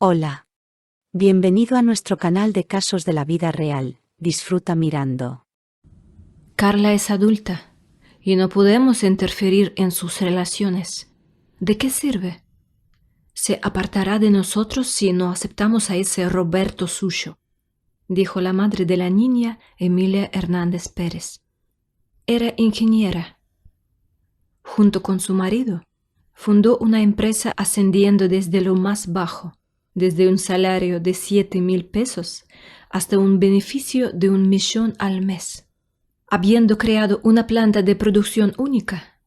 Hola. Bienvenido a nuestro canal de casos de la vida real. Disfruta mirando. Carla es adulta y no podemos interferir en sus relaciones. ¿De qué sirve? Se apartará de nosotros si no aceptamos a ese Roberto suyo, dijo la madre de la niña, Emilia Hernández Pérez. Era ingeniera. Junto con su marido, fundó una empresa ascendiendo desde lo más bajo, desde un salario de 7,000 pesos hasta un beneficio de 1,000,000 al mes. Habiendo creado una planta de producción única,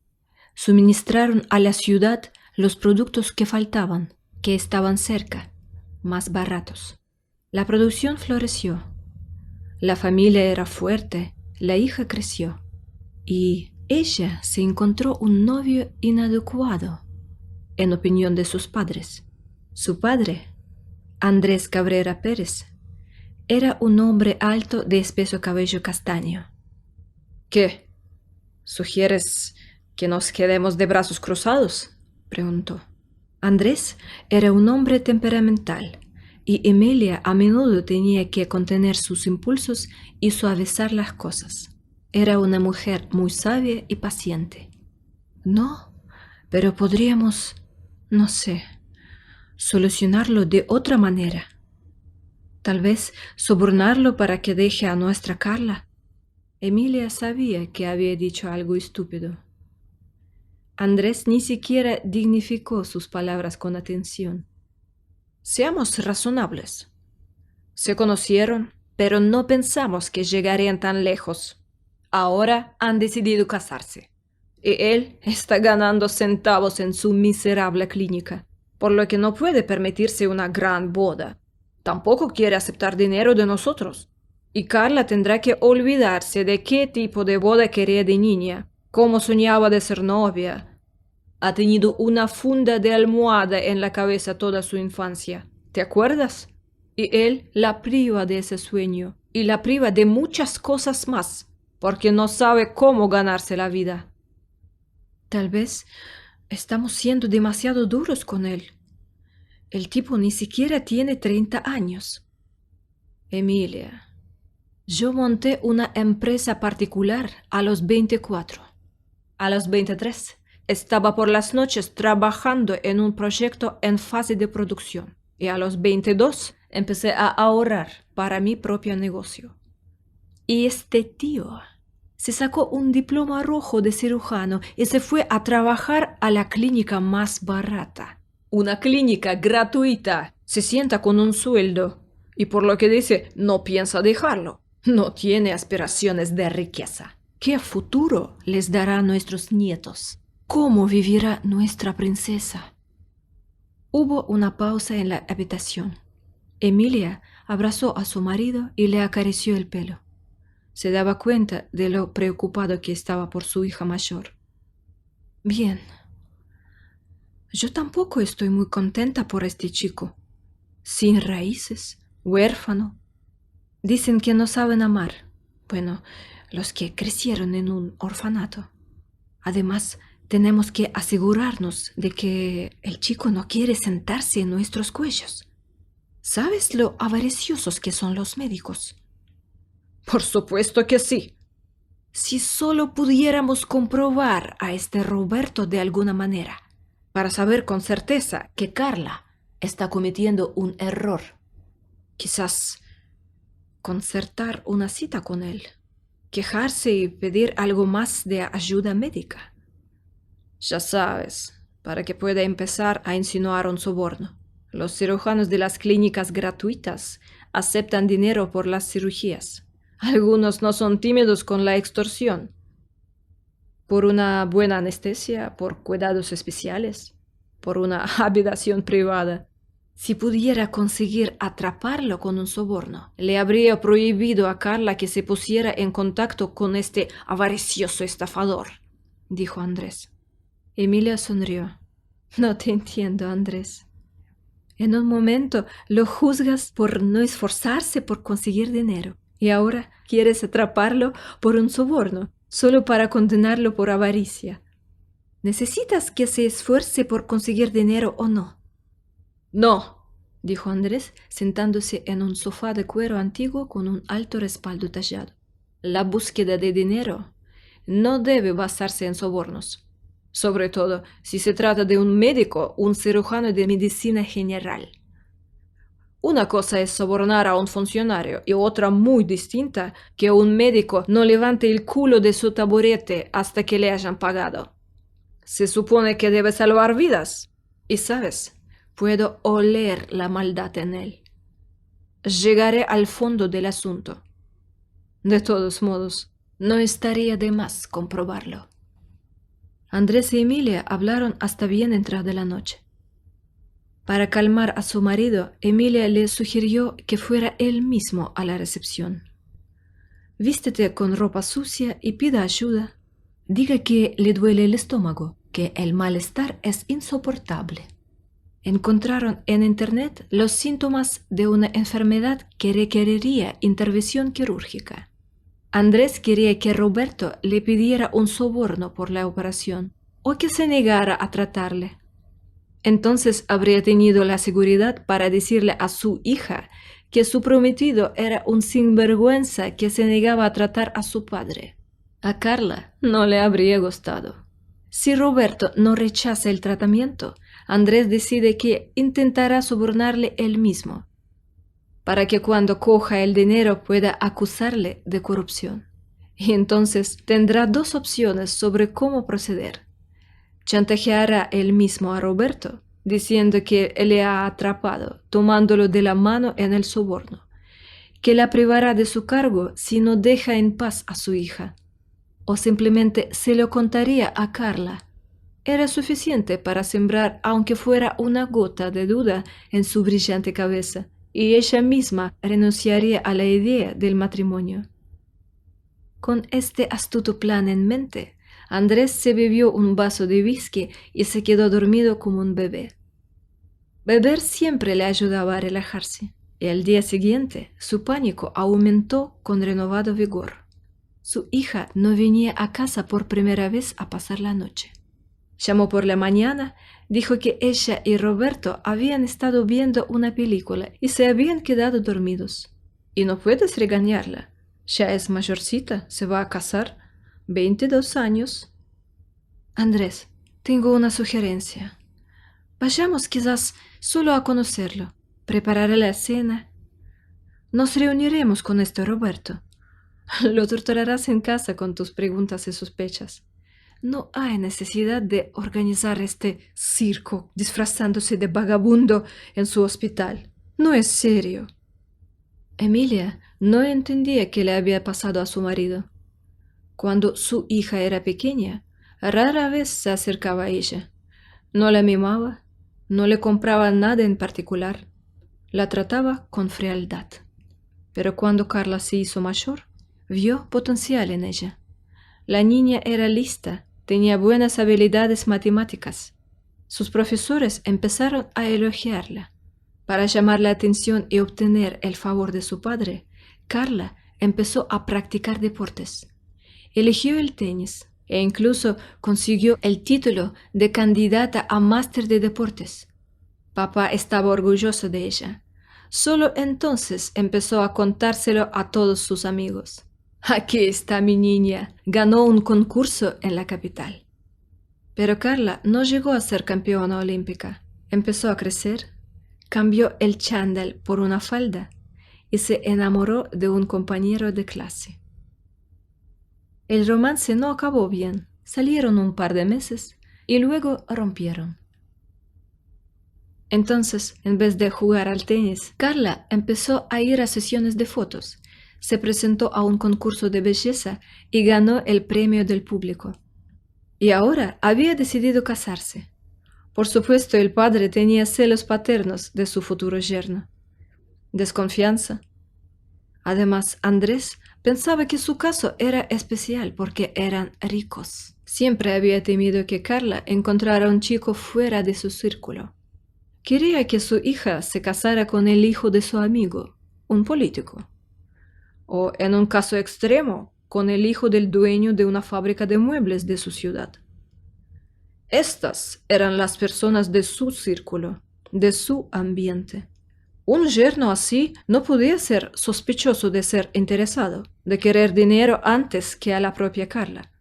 suministraron a la ciudad los productos que faltaban, que estaban cerca, más baratos. La producción floreció. La familia era fuerte, la hija creció. Y ella se encontró un novio inadecuado, en opinión de sus padres. Su padre, Andrés Cabrera Pérez, era un hombre alto de espeso cabello castaño. ¿Qué? ¿Sugieres que nos quedemos de brazos cruzados?, preguntó. Andrés era un hombre temperamental, y Emilia a menudo tenía que contener sus impulsos y suavizar las cosas. Era una mujer muy sabia y paciente. No, pero podríamos, no sé, solucionarlo de otra manera. Tal vez sobornarlo para que deje a nuestra Carla. Emilia sabía que había dicho algo estúpido. Andrés ni siquiera dignificó sus palabras con atención. Seamos razonables. Se conocieron, pero no pensamos que llegarían tan lejos. Ahora han decidido casarse. Y él está ganando centavos en su miserable clínica, por lo que no puede permitirse una gran boda. Tampoco quiere aceptar dinero de nosotros. Y Carla tendrá que olvidarse de qué tipo de boda quería de niña, cómo soñaba de ser novia. Ha tenido una funda de almohada en la cabeza toda su infancia, ¿te acuerdas? Y él la priva de ese sueño, y la priva de muchas cosas más, porque no sabe cómo ganarse la vida. Tal vez estamos siendo demasiado duros con él. El tipo ni siquiera tiene 30 años. Emilia, yo monté una empresa particular a los 24. A los 23 estaba por las noches trabajando en un proyecto en fase de producción. Y a los 22 empecé a ahorrar para mi propio negocio. Y este tío se sacó un diploma rojo de cirujano y se fue a trabajar a la clínica más barata. Una clínica gratuita. Se sienta con un sueldo. Y por lo que dice, no piensa dejarlo. No tiene aspiraciones de riqueza. ¿Qué futuro les dará a nuestros nietos? ¿Cómo vivirá nuestra princesa? Hubo una pausa en la habitación. Emilia abrazó a su marido y le acarició el pelo. Se daba cuenta de lo preocupado que estaba por su hija mayor. Bien. Yo tampoco estoy muy contenta por este chico. Sin raíces, huérfano. Dicen que no saben amar. Bueno, los que crecieron en un orfanato. Además, tenemos que asegurarnos de que el chico no quiere sentarse en nuestros cuellos. ¿Sabes lo avariciosos que son los médicos? Por supuesto que sí. Si solo pudiéramos comprobar a este Roberto de alguna manera, para saber con certeza que Carla está cometiendo un error. Quizás concertar una cita con él, quejarse y pedir algo más de ayuda médica. Ya sabes, para que pueda empezar a insinuar un soborno. Los cirujanos de las clínicas gratuitas aceptan dinero por las cirugías. Algunos no son tímidos con la extorsión. Por una buena anestesia, por cuidados especiales, por una habitación privada. Si pudiera conseguir atraparlo con un soborno, le habría prohibido a Carla que se pusiera en contacto con este avaricioso estafador, dijo Andrés. Emilia sonrió. No te entiendo, Andrés. En un momento lo juzgas por no esforzarse por conseguir dinero y ahora quieres atraparlo por un soborno, solo para condenarlo por avaricia. ¿Necesitas que se esfuerce por conseguir dinero o no? No, dijo Andrés, sentándose en un sofá de cuero antiguo con un alto respaldo tallado. La búsqueda de dinero no debe basarse en sobornos, sobre todo si se trata de un médico, un cirujano de medicina general. Una cosa es sobornar a un funcionario y otra muy distinta que un médico no levante el culo de su taburete hasta que le hayan pagado. Se supone que debe salvar vidas. Y sabes, puedo oler la maldad en él. Llegaré al fondo del asunto. De todos modos, no estaría de más comprobarlo. Andrés y Emilia hablaron hasta bien entrada la noche. Para calmar a su marido, Emilia le sugirió que fuera él mismo a la recepción. Vístete con ropa sucia y pida ayuda. Diga que le duele el estómago, que el malestar es insoportable. Encontraron en Internet los síntomas de una enfermedad que requeriría intervención quirúrgica. Andrés quería que Roberto le pidiera un soborno por la operación o que se negara a tratarle. Entonces habría tenido la seguridad para decirle a su hija que su prometido era un sinvergüenza que se negaba a tratar a su padre. A Carla no le habría gustado. Si Roberto no rechaza el tratamiento, Andrés decide que intentará sobornarle él mismo, para que cuando coja el dinero pueda acusarle de corrupción. Y entonces tendrá dos opciones sobre cómo proceder. Chantajeará él mismo a Roberto, diciendo que le ha atrapado, tomándolo de la mano en el soborno, que la privará de su cargo si no deja en paz a su hija, o simplemente se lo contaría a Carla. Era suficiente para sembrar aunque fuera una gota de duda en su brillante cabeza, y ella misma renunciaría a la idea del matrimonio. Con este astuto plan en mente, Andrés se bebió un vaso de whisky y se quedó dormido como un bebé. Beber siempre le ayudaba a relajarse, y al día siguiente su pánico aumentó con renovado vigor. Su hija no venía a casa por primera vez a pasar la noche. Llamó por la mañana, dijo que ella y Roberto habían estado viendo una película y se habían quedado dormidos. Y no puedes regañarla. Ya es mayorcita, se va a casar. 22 años. Andrés, tengo una sugerencia. Vayamos quizás solo a conocerlo. Prepararé la cena. Nos reuniremos con este Roberto. Lo torturarás en casa con tus preguntas y sospechas. No hay necesidad de organizar este circo disfrazándose de vagabundo en su hospital. No es serio. Emilia no entendía qué le había pasado a su marido. Cuando su hija era pequeña, rara vez se acercaba a ella. No la mimaba, no le compraba nada en particular. La trataba con frialdad. Pero cuando Carla se hizo mayor, vio potencial en ella. La niña era lista, tenía buenas habilidades matemáticas. Sus profesores empezaron a elogiarla. Para llamar la atención y obtener el favor de su padre, Carla empezó a practicar deportes. Eligió el tenis e incluso consiguió el título de candidata a máster de deportes. Papá estaba orgulloso de ella. Solo entonces empezó a contárselo a todos sus amigos. Aquí está mi niña. Ganó un concurso en la capital. Pero Carla no llegó a ser campeona olímpica. Empezó a crecer, cambió el chándal por una falda y se enamoró de un compañero de clase. El romance no acabó bien. Salieron un par de meses y luego rompieron. Entonces, en vez de jugar al tenis, Carla empezó a ir a sesiones de fotos. Se presentó a un concurso de belleza y ganó el premio del público. Y ahora había decidido casarse. Por supuesto, el padre tenía celos paternos de su futuro yerno. Desconfianza. Además, Andrés pensaba que su caso era especial porque eran ricos. Siempre había temido que Carla encontrara un chico fuera de su círculo. Quería que su hija se casara con el hijo de su amigo, un político. O, en un caso extremo, con el hijo del dueño de una fábrica de muebles de su ciudad. Estas eran las personas de su círculo, de su ambiente. Un yerno así no podía ser sospechoso de ser interesado, de querer dinero antes que a la propia Carla.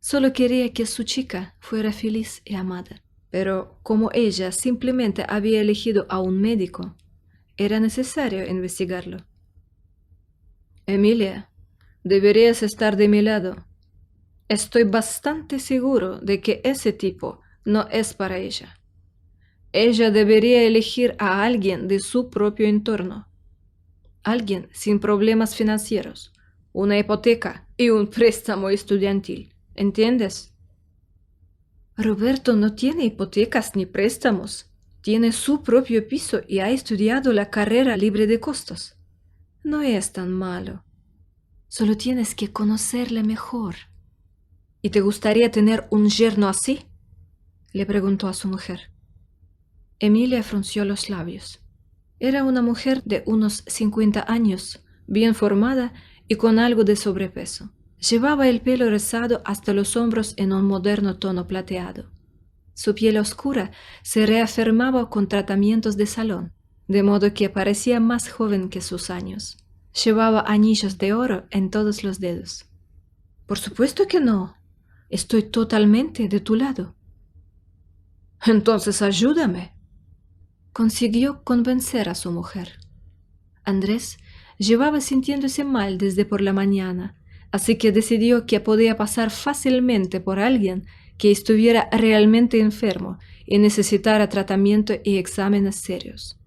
Solo quería que su chica fuera feliz y amada. Pero como ella simplemente había elegido a un médico, era necesario investigarlo. Emilia, deberías estar de mi lado. Estoy bastante seguro de que ese tipo no es para ella. Ella debería elegir a alguien de su propio entorno. Alguien sin problemas financieros, una hipoteca y un préstamo estudiantil. ¿Entiendes? Roberto no tiene hipotecas ni préstamos. Tiene su propio piso y ha estudiado la carrera libre de costos. No es tan malo. Solo tienes que conocerle mejor. ¿Y te gustaría tener un yerno así?, le preguntó a su mujer. Emilia frunció los labios. Era una mujer de unos 50 años, bien formada y con algo de sobrepeso. Llevaba el pelo rizado hasta los hombros en un moderno tono plateado. Su piel oscura se reafirmaba con tratamientos de salón, de modo que parecía más joven que sus años. Llevaba anillos de oro en todos los dedos. Por supuesto que no. Estoy totalmente de tu lado. Entonces ayúdame. Consiguió convencer a su mujer. Andrés llevaba sintiéndose mal desde por la mañana, así que decidió que podía pasar fácilmente por alguien que estuviera realmente enfermo y necesitara tratamiento y exámenes serios.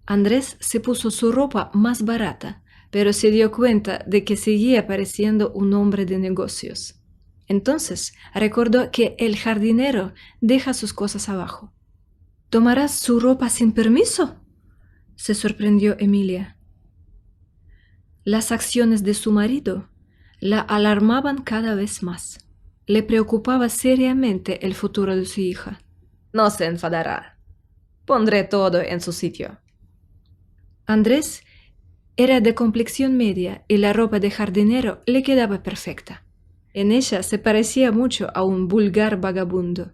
Andrés se puso su ropa más barata, pero se dio cuenta de que seguía pareciendo un hombre de negocios. Entonces recordó que el jardinero deja sus cosas abajo. ¿Tomarás su ropa sin permiso?, se sorprendió Emilia. Las acciones de su marido la alarmaban cada vez más. Le preocupaba seriamente el futuro de su hija. No se enfadará. Pondré todo en su sitio. Andrés era de complexión media y la ropa de jardinero le quedaba perfecta. En ella se parecía mucho a un vulgar vagabundo.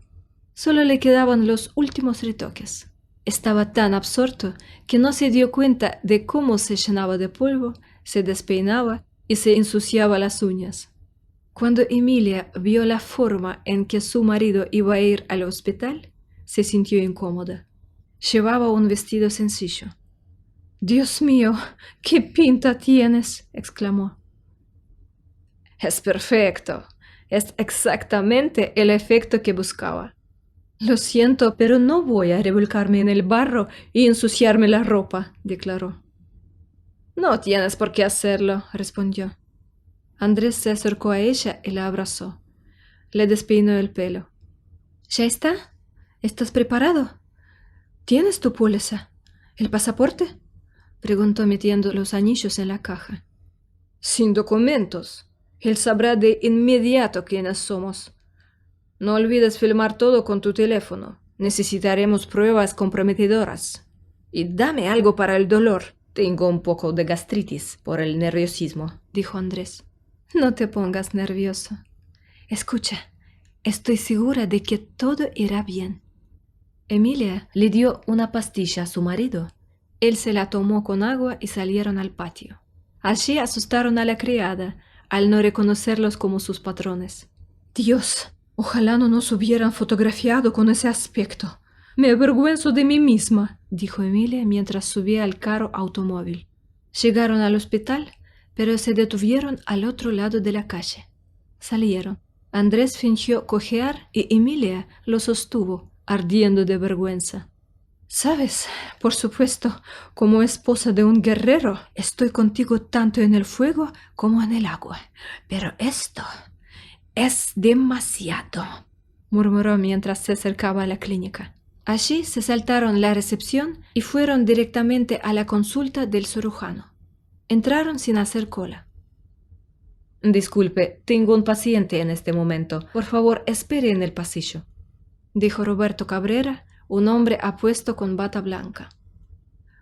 Solo le quedaban los últimos retoques. Estaba tan absorto que no se dio cuenta de cómo se llenaba de polvo, se despeinaba y se ensuciaba las uñas. Cuando Emilia vio la forma en que su marido iba a ir al hospital, se sintió incómoda. Llevaba un vestido sencillo. «Dios mío, qué pinta tienes», exclamó. «Es perfecto. Es exactamente el efecto que buscaba. Lo siento, pero no voy a revolcarme en el barro y ensuciarme la ropa», declaró. «No tienes por qué hacerlo», respondió. Andrés se acercó a ella y la abrazó. Le despeinó el pelo. «¿Ya está? ¿Estás preparado? ¿Tienes tu póliza? ¿El pasaporte?», preguntó metiendo los anillos en la caja. «Sin documentos. Él sabrá de inmediato quiénes somos. No olvides filmar todo con tu teléfono. Necesitaremos pruebas comprometedoras. Y dame algo para el dolor. Tengo un poco de gastritis por el nerviosismo», dijo Andrés. «No te pongas nervioso. Escucha, estoy segura de que todo irá bien». Emilia le dio una pastilla a su marido. Él se la tomó con agua y salieron al patio. Allí asustaron a la criada, al no reconocerlos como sus patrones. «Dios, ojalá no nos hubieran fotografiado con ese aspecto. Me avergüenzo de mí misma», dijo Emilia mientras subía al carro automóvil. Llegaron al hospital, pero se detuvieron al otro lado de la calle. Salieron. Andrés fingió cojear y Emilia lo sostuvo, ardiendo de vergüenza. «Sabes, por supuesto, como esposa de un guerrero, estoy contigo tanto en el fuego como en el agua. Pero esto es demasiado», murmuró mientras se acercaba a la clínica. Allí se saltaron la recepción y fueron directamente a la consulta del cirujano. Entraron sin hacer cola. «Disculpe, tengo un paciente en este momento. Por favor, espere en el pasillo», dijo Roberto Cabrera, un hombre apuesto con bata blanca.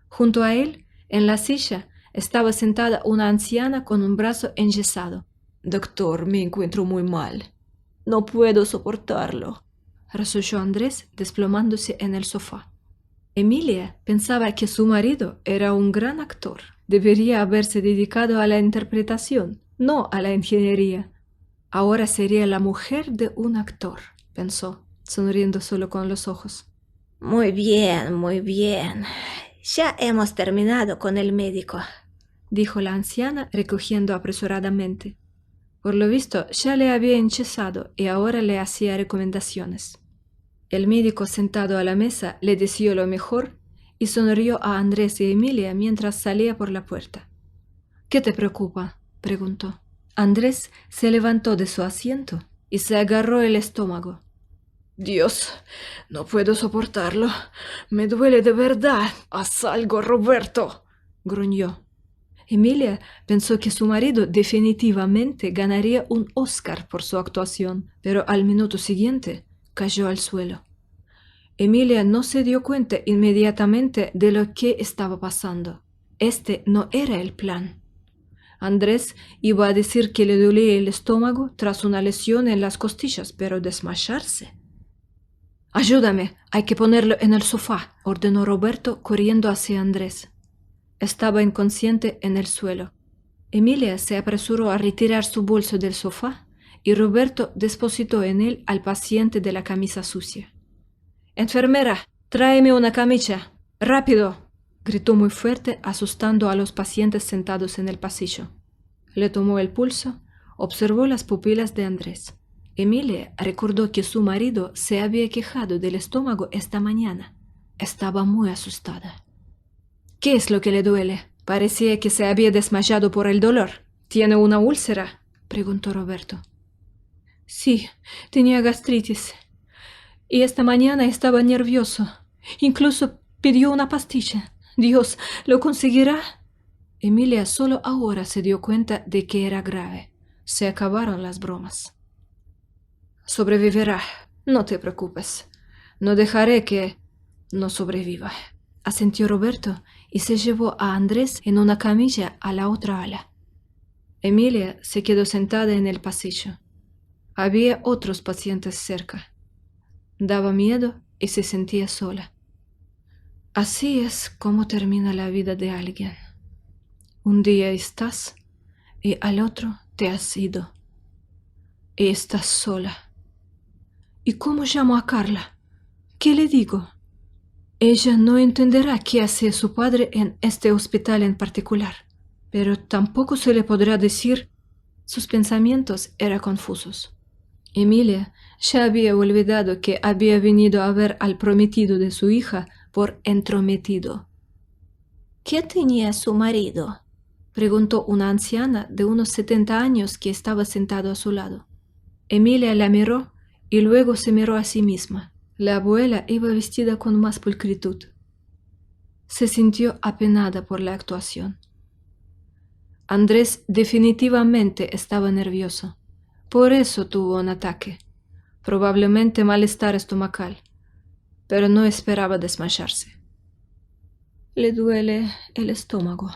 Junto a él, en la silla, estaba sentada una anciana con un brazo enyesado. «Doctor, me encuentro muy mal. No puedo soportarlo», resolló Andrés, desplomándose en el sofá. Emilia pensaba que su marido era un gran actor. Debería haberse dedicado a la interpretación, no a la ingeniería. Ahora sería la mujer de un actor, pensó, sonriendo solo con los ojos. Muy bien, muy bien. Ya hemos terminado con el médico, dijo la anciana, recogiendo apresuradamente. Por lo visto, ya le había enyesado y ahora le hacía recomendaciones. El médico, sentado a la mesa, le deseó lo mejor y sonrió a Andrés y Emilia mientras salía por la puerta. ¿Qué te preocupa?, preguntó. Andrés se levantó de su asiento y se agarró el estómago. Dios, no puedo soportarlo. Me duele de verdad. Haz algo, Roberto, gruñó. Emilia pensó que su marido definitivamente ganaría un Oscar por su actuación, pero al minuto siguiente cayó al suelo. Emilia no se dio cuenta inmediatamente de lo que estaba pasando. Este no era el plan. Andrés iba a decir que le dolía el estómago tras una lesión en las costillas, pero desmayarse. «Ayúdame, hay que ponerlo en el sofá», ordenó Roberto corriendo hacia Andrés. Estaba inconsciente en el suelo. Emilia se apresuró a retirar su bolso del sofá y Roberto depositó en él al paciente de la camisa sucia. «Enfermera, tráeme una camilla. ¡Rápido!», gritó muy fuerte, asustando a los pacientes sentados en el pasillo. Le tomó el pulso, observó las pupilas de Andrés. Emilia recordó que su marido se había quejado del estómago esta mañana. Estaba muy asustada. «¿Qué es lo que le duele? Parecía que se había desmayado por el dolor. ¿Tiene una úlcera?», preguntó Roberto. «Sí, tenía gastritis. Y esta mañana estaba nervioso. Incluso pidió una pastilla. Dios, ¿lo conseguirá?». Emilia solo ahora se dio cuenta de que era grave. Se acabaron las bromas. «Sobrevivirá. No te preocupes. No dejaré que no sobreviva», asentió Roberto y se llevó a Andrés en una camilla a la otra ala. Emilia se quedó sentada en el pasillo. Había otros pacientes cerca. Daba miedo y se sentía sola. Así es como termina la vida de alguien. Un día estás y al otro te has ido. Y estás sola. ¿Y cómo llamo a Carla? ¿Qué le digo? Ella no entenderá qué hace su padre en este hospital en particular, pero tampoco se le podrá decir. Sus pensamientos eran confusos. Emilia ya había olvidado que había venido a ver al prometido de su hija por entrometido. ¿Qué tenía su marido?, preguntó una anciana de unos 70 años que estaba sentado a su lado. Emilia la miró y luego se miró a sí misma. La abuela iba vestida con más pulcritud. Se sintió apenada por la actuación. Andrés definitivamente estaba nervioso. Por eso tuvo un ataque. Probablemente malestar estomacal. Pero no esperaba desmayarse. «Le duele el estómago».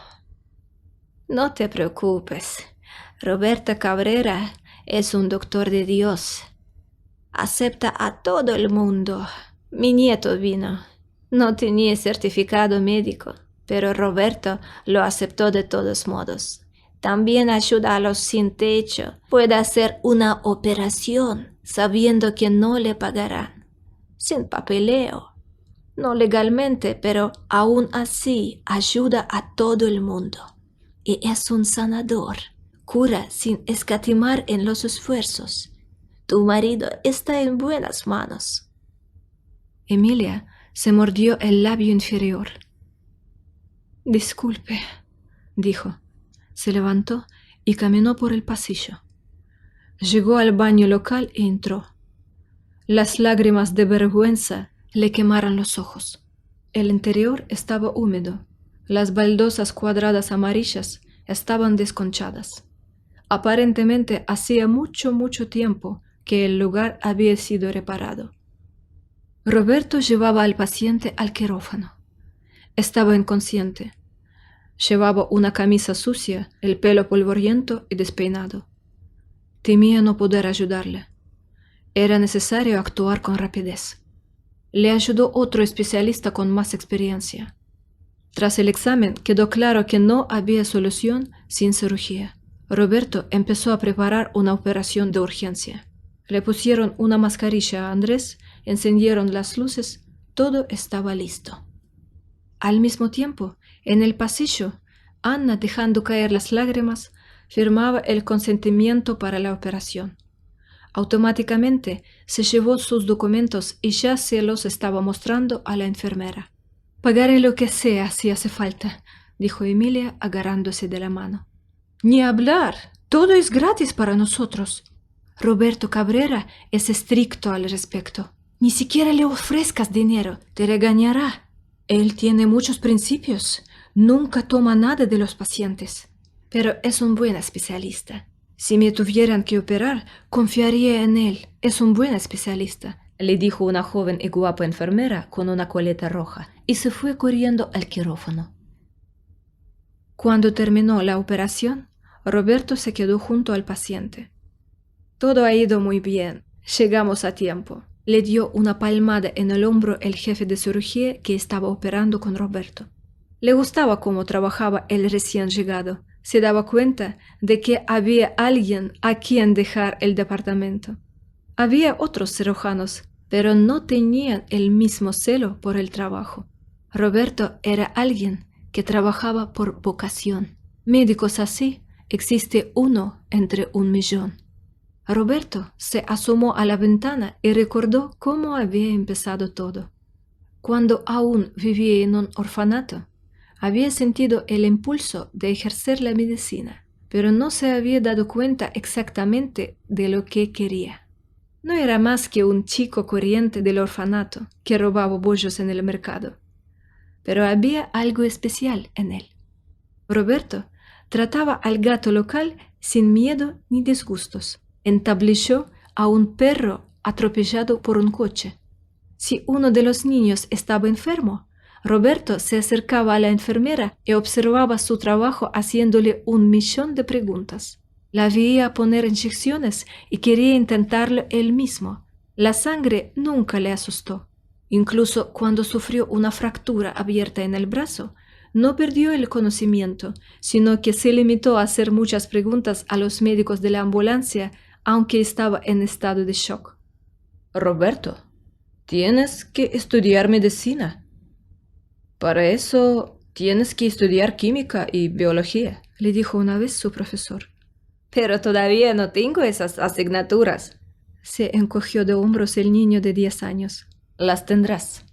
«No te preocupes. Roberto Cabrera es un doctor de Dios. Acepta a todo el mundo. Mi nieto vino. No tenía certificado médico, pero Roberto lo aceptó de todos modos. También ayuda a los sin techo. Puede hacer una operación sabiendo que no le pagarán. Sin papeleo. No legalmente, pero aún así ayuda a todo el mundo. Y es un sanador. Cura sin escatimar en los esfuerzos. Tu marido está en buenas manos». Emilia se mordió el labio inferior. «Disculpe», dijo. Se levantó y caminó por el pasillo. Llegó al baño local y entró. Las lágrimas de vergüenza le quemaron los ojos. El interior estaba húmedo. Las baldosas cuadradas amarillas estaban desconchadas. Aparentemente hacía mucho tiempo que el lugar había sido reparado. Roberto llevaba al paciente al quirófano. Estaba inconsciente. Llevaba una camisa sucia, el pelo polvoriento y despeinado. Temía no poder ayudarle. Era necesario actuar con rapidez. Le ayudó otro especialista con más experiencia. Tras el examen quedó claro que no había solución sin cirugía. Roberto empezó a preparar una operación de urgencia. Le pusieron una mascarilla a Andrés, encendieron las luces, todo estaba listo. Al mismo tiempo, en el pasillo, Anna, dejando caer las lágrimas, firmaba el consentimiento para la operación. Automáticamente se llevó sus documentos y ya se los estaba mostrando a la enfermera. «Pagaré lo que sea si hace falta», dijo Emilia agarrándose de la mano. «Ni hablar, todo es gratis para nosotros. Roberto Cabrera es estricto al respecto. Ni siquiera le ofrezcas dinero, te regañará. Él tiene muchos principios, nunca toma nada de los pacientes. Pero es un buen especialista. Si me tuvieran que operar, confiaría en él. Es un buen especialista», le dijo una joven y guapa enfermera con una coleta roja, y se fue corriendo al quirófano. Cuando terminó la operación, Roberto se quedó junto al paciente. «Todo ha ido muy bien. Llegamos a tiempo», le dio una palmada en el hombro el jefe de cirugía que estaba operando con Roberto. Le gustaba cómo trabajaba el recién llegado. Se daba cuenta de que había alguien a quien dejar el departamento. Había otros cirujanos, pero no tenían el mismo celo por el trabajo. Roberto era alguien que trabajaba por vocación. Médicos así existe uno entre 1.000.000. Roberto se asomó a la ventana y recordó cómo había empezado todo. Cuando aún vivía en un orfanato, había sentido el impulso de ejercer la medicina, pero no se había dado cuenta exactamente de lo que quería. No era más que un chico corriente del orfanato que robaba bollos en el mercado, pero había algo especial en él. Roberto trataba al gato local sin miedo ni disgustos. Entablilló a un perro atropellado por un coche. Si uno de los niños estaba enfermo, Roberto se acercaba a la enfermera y observaba su trabajo haciéndole 1.000.000 de preguntas. La veía poner inyecciones y quería intentarlo él mismo. La sangre nunca le asustó. Incluso cuando sufrió una fractura abierta en el brazo, no perdió el conocimiento, sino que se limitó a hacer muchas preguntas a los médicos de la ambulancia, aunque estaba en estado de shock. «Roberto, tienes que estudiar medicina. Para eso tienes que estudiar química y biología», le dijo una vez su profesor. «Pero todavía no tengo esas asignaturas», se encogió de hombros el niño de 10 años. «Las tendrás».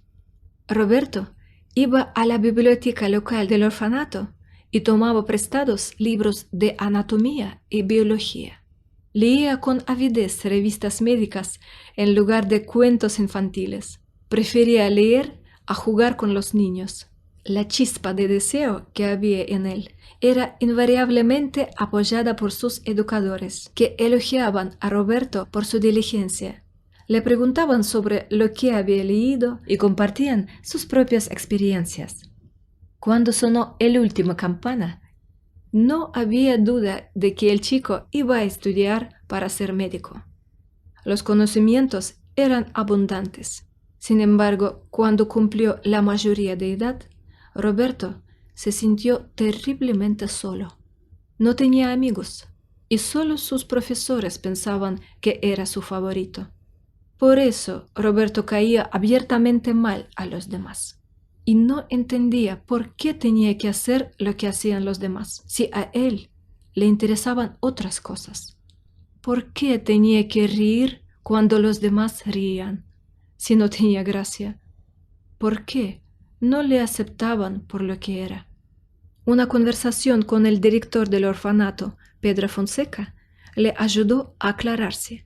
Roberto iba a la biblioteca local del orfanato y tomaba prestados libros de anatomía y biología. Leía con avidez revistas médicas en lugar de cuentos infantiles. Prefería leer a jugar con los niños. La chispa de deseo que había en él era invariablemente apoyada por sus educadores, que elogiaban a Roberto por su diligencia. Le preguntaban sobre lo que había leído y compartían sus propias experiencias. Cuando sonó el último campana, no había duda de que el chico iba a estudiar para ser médico. Los conocimientos eran abundantes. Sin embargo, cuando cumplió la mayoría de edad, Roberto se sintió terriblemente solo. No tenía amigos y solo sus profesores pensaban que era su favorito. Por eso Roberto caía abiertamente mal a los demás. Y no entendía por qué tenía que hacer lo que hacían los demás, si a él le interesaban otras cosas. ¿Por qué tenía que reír cuando los demás reían, si no tenía gracia? ¿Por qué no le aceptaban por lo que era? Una conversación con el director del orfanato, Pedro Fonseca, le ayudó a aclararse.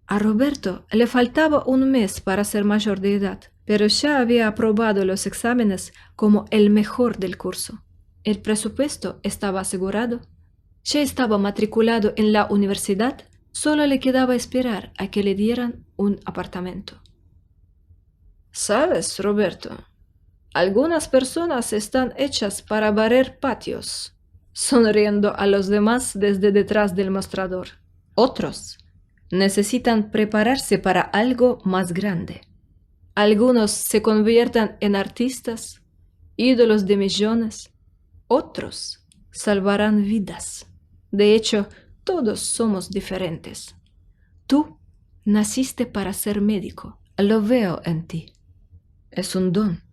A Roberto le faltaba 1 mes para ser mayor de edad, pero ya había aprobado los exámenes como el mejor del curso. El presupuesto estaba asegurado. Ya estaba matriculado en la universidad, solo le quedaba esperar a que le dieran un apartamento. «¿Sabes, Roberto? Algunas personas están hechas para barrer patios», sonriendo a los demás desde detrás del mostrador. «Otros necesitan prepararse para algo más grande. Algunos se conviertan en artistas, ídolos de millones. Otros salvarán vidas. De hecho, todos somos diferentes. Tú naciste para ser médico. Lo veo en ti. Es un don.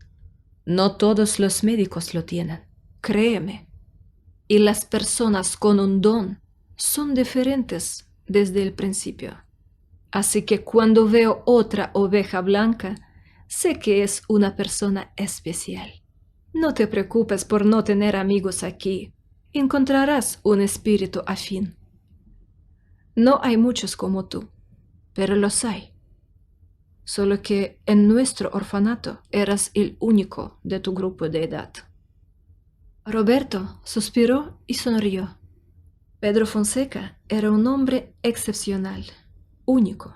No todos los médicos lo tienen. Créeme. Y las personas con un don son diferentes desde el principio. Así que cuando veo otra oveja blanca, sé que es una persona especial. No te preocupes por no tener amigos aquí. Encontrarás un espíritu afín. No hay muchos como tú, pero los hay. Solo que en nuestro orfanato eras el único de tu grupo de edad. Roberto suspiró y sonrió. Pedro Fonseca era un hombre excepcional, único.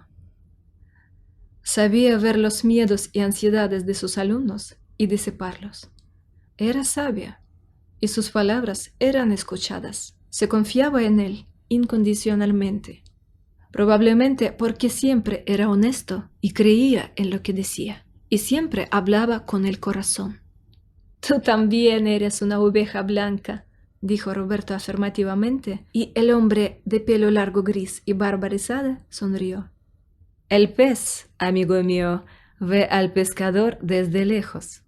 Sabía ver los miedos y ansiedades de sus alumnos y disiparlos. Era sabio y sus palabras eran escuchadas. Se confiaba en él incondicionalmente, probablemente porque siempre era honesto y creía en lo que decía, y siempre hablaba con el corazón. Tú también eres una oveja blanca, dijo Roberto afirmativamente, y el hombre de pelo largo gris y barba rizada sonrió. El pez, amigo mío, ve al pescador desde lejos.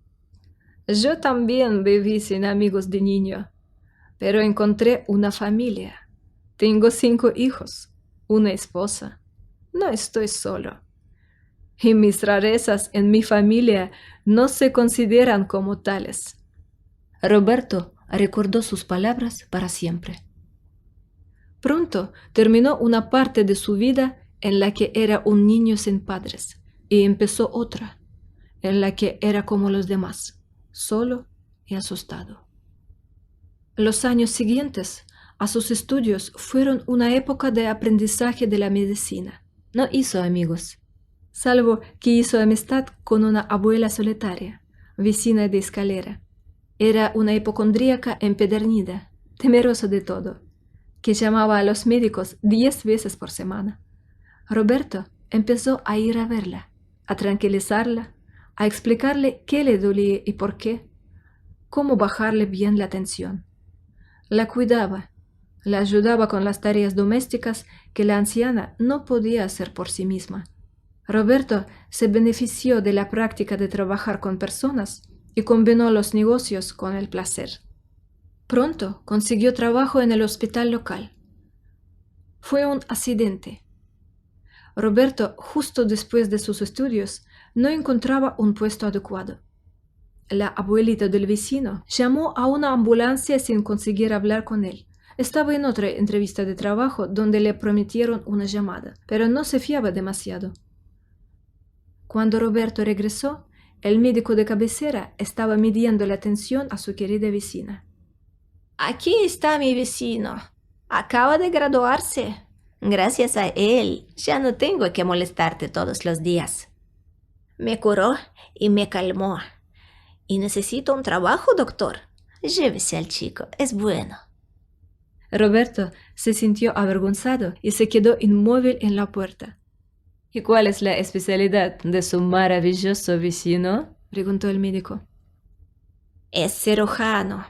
Yo también viví sin amigos de niño, pero encontré una familia. Tengo 5 hijos, una esposa. No estoy solo. Y mis rarezas en mi familia no se consideran como tales. Roberto recordó sus palabras para siempre. Pronto terminó una parte de su vida en la que era un niño sin padres, y empezó otra, en la que era como los demás, solo y asustado. Los años siguientes a sus estudios fueron una época de aprendizaje de la medicina. No hizo amigos, salvo que hizo amistad con una abuela solitaria, vecina de escalera. Era una hipocondríaca empedernida, temerosa de todo, que llamaba a los médicos 10 veces por semana. Roberto empezó a ir a verla, a tranquilizarla, a explicarle qué le dolía y por qué, cómo bajarle bien la tensión. La cuidaba, la ayudaba con las tareas domésticas que la anciana no podía hacer por sí misma. Roberto se benefició de la práctica de trabajar con personas y combinó los negocios con el placer. Pronto consiguió trabajo en el hospital local. Fue un accidente. Roberto, justo después de sus estudios, no encontraba un puesto adecuado. La abuelita del vecino llamó a una ambulancia sin conseguir hablar con él. Estaba en otra entrevista de trabajo donde le prometieron una llamada, pero no se fiaba demasiado. Cuando Roberto regresó, el médico de cabecera estaba midiendo la tensión a su querida vecina. Aquí está mi vecino. Acaba de graduarse. Gracias a él, ya no tengo que molestarte todos los días. Me curó y me calmó. Y necesito un trabajo, doctor. Llévese al chico, es bueno. Roberto se sintió avergonzado y se quedó inmóvil en la puerta. ¿Y cuál es la especialidad de su maravilloso vecino?, preguntó el médico. Es cirujano.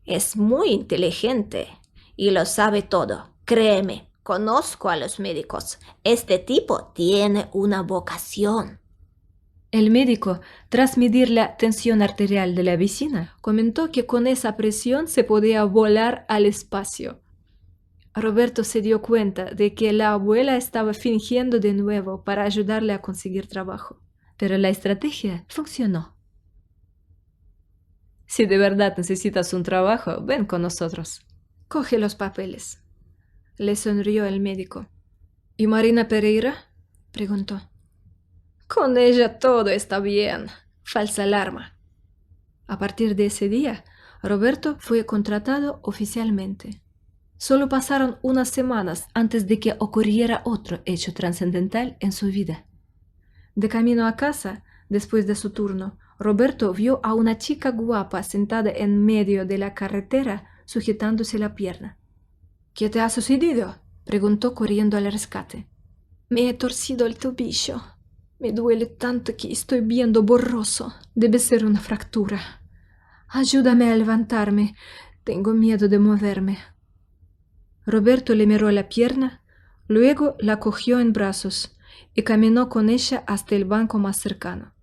Es muy inteligente y lo sabe todo. Créeme, conozco a los médicos. Este tipo tiene una vocación. El médico, tras medir la tensión arterial de la vecina, comentó que con esa presión se podía volar al espacio. Roberto se dio cuenta de que la abuela estaba fingiendo de nuevo para ayudarle a conseguir trabajo, pero la estrategia funcionó. Si de verdad necesitas un trabajo, ven con nosotros. Coge los papeles. Le sonrió el médico. ¿Y Marina Pereira?, preguntó. Con ella todo está bien. Falsa alarma. A partir de ese día, Roberto fue contratado oficialmente. Solo pasaron unas semanas antes de que ocurriera otro hecho trascendental en su vida. De camino a casa, después de su turno, Roberto vio a una chica guapa sentada en medio de la carretera sujetándose la pierna. ¿Qué te ha sucedido?, preguntó corriendo al rescate. Me he torcido el tobillo. Me duele tanto que estoy viendo borroso. Debe ser una fractura. Ayúdame a levantarme. Tengo miedo de moverme. Roberto le miró la pierna, luego la cogió en brazos y caminó con ella hasta el banco más cercano.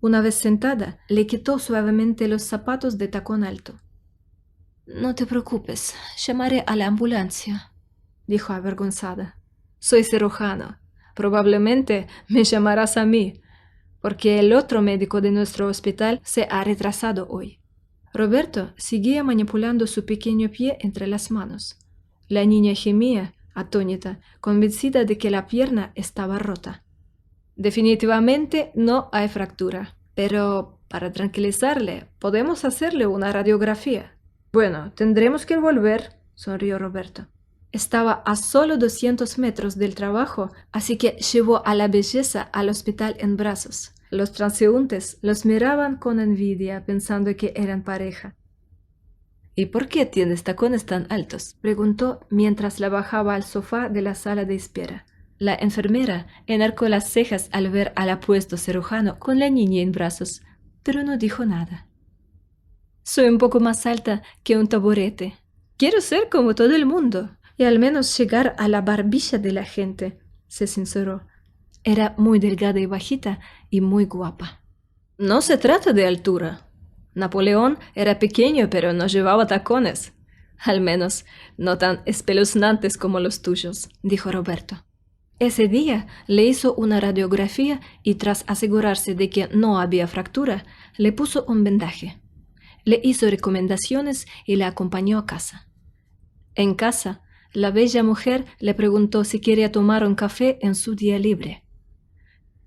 Una vez sentada, le quitó suavemente los zapatos de tacón alto. «No te preocupes, llamaré a la ambulancia», dijo avergonzada. «Soy cirujano. Probablemente me llamarás a mí, porque el otro médico de nuestro hospital se ha retrasado hoy». Roberto seguía manipulando su pequeño pie entre las manos. La niña gemía, atónita, convencida de que la pierna estaba rota. «Definitivamente no hay fractura, pero para tranquilizarle podemos hacerle una radiografía». «Bueno, tendremos que volver», sonrió Roberto. Estaba a solo 200 metros del trabajo, así que llevó a la belleza al hospital en brazos. Los transeúntes los miraban con envidia, pensando que eran pareja. «¿Y por qué tienes tacones tan altos?», preguntó mientras la bajaba al sofá de la sala de espera. La enfermera enarcó las cejas al ver al apuesto cirujano con la niña en brazos, pero no dijo nada. «Soy un poco más alta que un taburete. Quiero ser como todo el mundo y al menos llegar a la barbilla de la gente», se sinceró. Era muy delgada y bajita y muy guapa. «No se trata de altura. Napoleón era pequeño pero no llevaba tacones. Al menos no tan espeluznantes como los tuyos», dijo Roberto. Ese día le hizo una radiografía y tras asegurarse de que no había fractura, le puso un vendaje. Le hizo recomendaciones y la acompañó a casa. En casa, la bella mujer le preguntó si quería tomar un café en su día libre.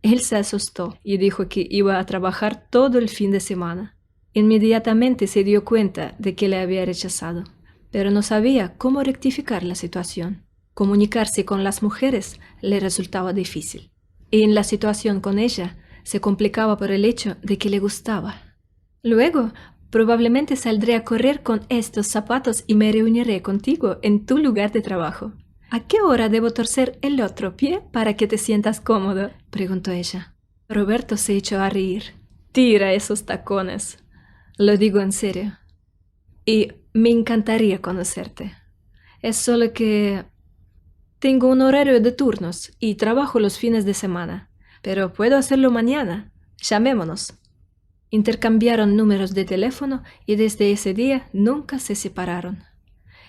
Él se asustó y dijo que iba a trabajar todo el fin de semana. Inmediatamente se dio cuenta de que le había rechazado, pero no sabía cómo rectificar la situación. Comunicarse con las mujeres le resultaba difícil, y en la situación con ella se complicaba por el hecho de que le gustaba. «Luego, probablemente saldré a correr con estos zapatos y me reuniré contigo en tu lugar de trabajo. ¿A qué hora debo torcer el otro pie para que te sientas cómodo?», preguntó ella. Roberto se echó a reír. «Tira esos tacones. Lo digo en serio. Y me encantaría conocerte. Es solo que tengo un horario de turnos y trabajo los fines de semana, pero puedo hacerlo mañana. Llamémonos». Intercambiaron números de teléfono y desde ese día nunca se separaron.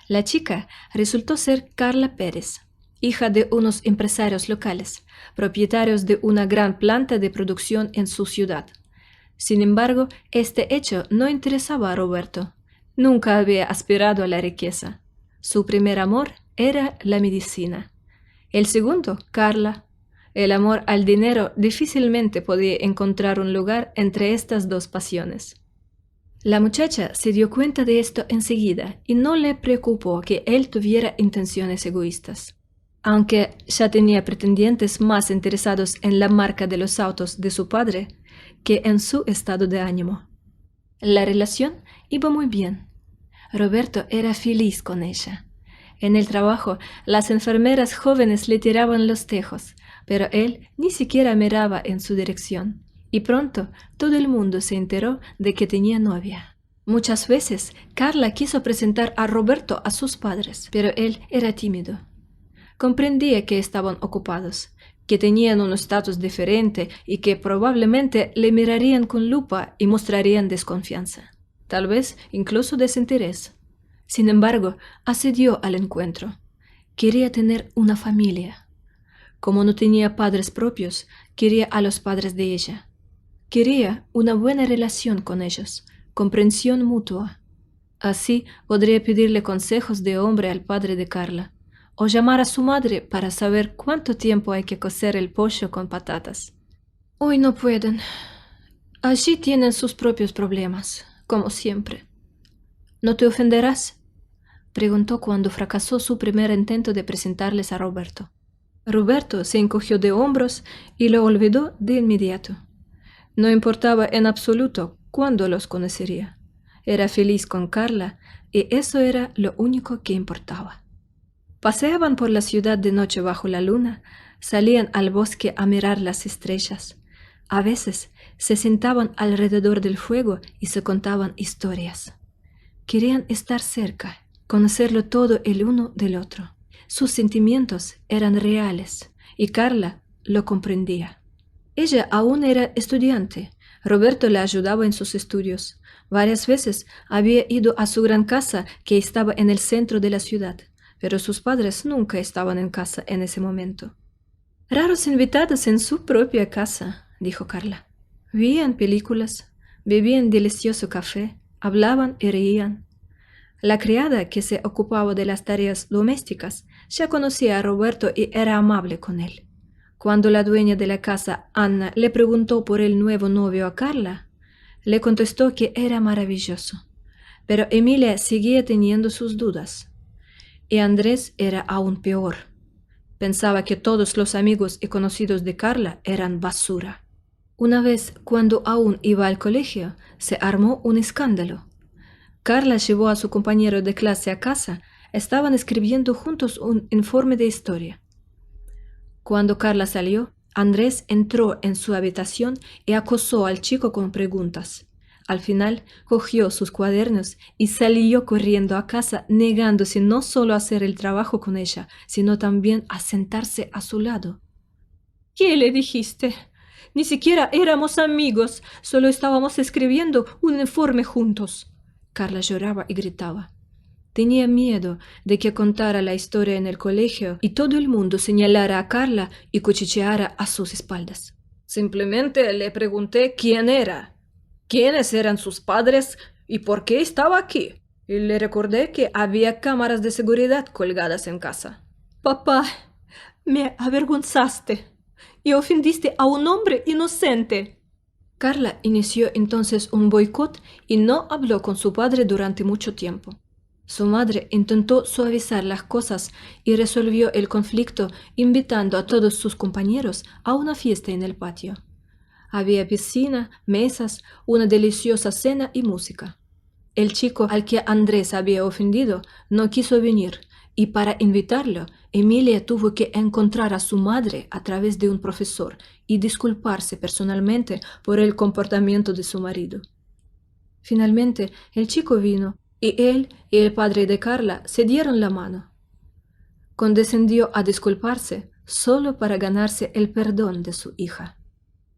La chica resultó ser Carla Pérez, hija de unos empresarios locales, propietarios de una gran planta de producción en su ciudad. Sin embargo, este hecho no interesaba a Roberto. Nunca había aspirado a la riqueza. Su primer amor era la medicina. El segundo, Carla. El amor al dinero difícilmente podía encontrar un lugar entre estas dos pasiones. La muchacha se dio cuenta de esto enseguida y no le preocupó que él tuviera intenciones egoístas. Aunque ya tenía pretendientes más interesados en la marca de los autos de su padre que en su estado de ánimo. La relación iba muy bien. Roberto era feliz con ella. En el trabajo, las enfermeras jóvenes le tiraban los tejos, pero él ni siquiera miraba en su dirección. Y pronto todo el mundo se enteró de que tenía novia. Muchas veces Carla quiso presentar a Roberto a sus padres, pero él era tímido. Comprendía que estaban ocupados, que tenían un estatus diferente y que probablemente le mirarían con lupa y mostrarían desconfianza, tal vez incluso desinterés. Sin embargo, accedió al encuentro. Quería tener una familia. Como no tenía padres propios, quería a los padres de ella. Quería una buena relación con ellos, comprensión mutua. Así podría pedirle consejos de hombre al padre de Carla, o llamar a su madre para saber cuánto tiempo hay que cocer el pollo con patatas. Hoy no pueden. Allí tienen sus propios problemas, como siempre. ¿No te ofenderás?, preguntó cuando fracasó su primer intento de presentarles a Roberto. Roberto se encogió de hombros y lo olvidó de inmediato. No importaba en absoluto cuándo los conocería. Era feliz con Carla y eso era lo único que importaba. Paseaban por la ciudad de noche bajo la luna, salían al bosque a mirar las estrellas. A veces se sentaban alrededor del fuego y se contaban historias. Querían estar cerca, conocerlo todo el uno del otro. Sus sentimientos eran reales y Carla lo comprendía. Ella aún era estudiante. Roberto la ayudaba en sus estudios. Varias veces había ido a su gran casa que estaba en el centro de la ciudad, pero sus padres nunca estaban en casa en ese momento. «Raros invitados en su propia casa», dijo Carla. Veían películas, bebían delicioso café, hablaban y reían. La criada que se ocupaba de las tareas domésticas ya conocía a Roberto y era amable con él. Cuando la dueña de la casa, Anna, le preguntó por el nuevo novio a Carla, le contestó que era maravilloso. Pero Emilia seguía teniendo sus dudas. Y Andrés era aún peor. Pensaba que todos los amigos y conocidos de Carla eran basura. Una vez, cuando aún iba al colegio, se armó un escándalo. Carla llevó a su compañero de clase a casa. Estaban escribiendo juntos un informe de historia. Cuando Carla salió, Andrés entró en su habitación y acosó al chico con preguntas. Al final, cogió sus cuadernos y salió corriendo a casa, negándose no solo a hacer el trabajo con ella, sino también a sentarse a su lado. ¿Qué le dijiste? Ni siquiera éramos amigos, solo estábamos escribiendo un informe juntos. Carla lloraba y gritaba. Tenía miedo de que contara la historia en el colegio y todo el mundo señalara a Carla y cuchicheara a sus espaldas. Simplemente le pregunté quién era, quiénes eran sus padres y por qué estaba aquí. Y le recordé que había cámaras de seguridad colgadas en casa. Papá, me avergonzaste y ofendiste a un hombre inocente. Carla inició entonces un boicot y no habló con su padre durante mucho tiempo. Su madre intentó suavizar las cosas y resolvió el conflicto invitando a todos sus compañeros a una fiesta en el patio. Había piscina, mesas, una deliciosa cena y música. El chico al que Andrés había ofendido no quiso venir y para invitarlo, Emilia tuvo que encontrar a su madre a través de un profesor y disculparse personalmente por el comportamiento de su marido. Finalmente, el chico vino y él y el padre de Carla se dieron la mano. Condescendió a disculparse solo para ganarse el perdón de su hija.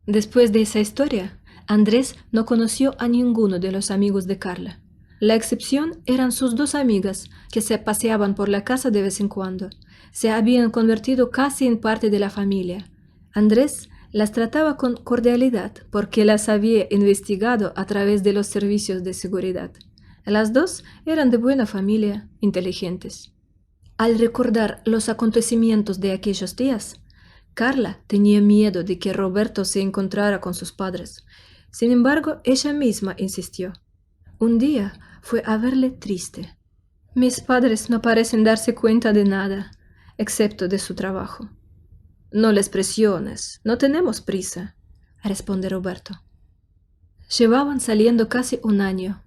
Después de esa historia, Andrés no conoció a ninguno de los amigos de Carla. La excepción eran sus dos amigas, que se paseaban por la casa de vez en cuando. Se habían convertido casi en parte de la familia. Andrés las trataba con cordialidad porque las había investigado a través de los servicios de seguridad. Las dos eran de buena familia, inteligentes. Al recordar los acontecimientos de aquellos días, Carla tenía miedo de que Roberto se encontrara con sus padres. Sin embargo, ella misma insistió. Un día fue a verle triste. «Mis padres no parecen darse cuenta de nada, excepto de su trabajo». «No les presiones, no tenemos prisa», responde Roberto. Llevaban saliendo casi un año.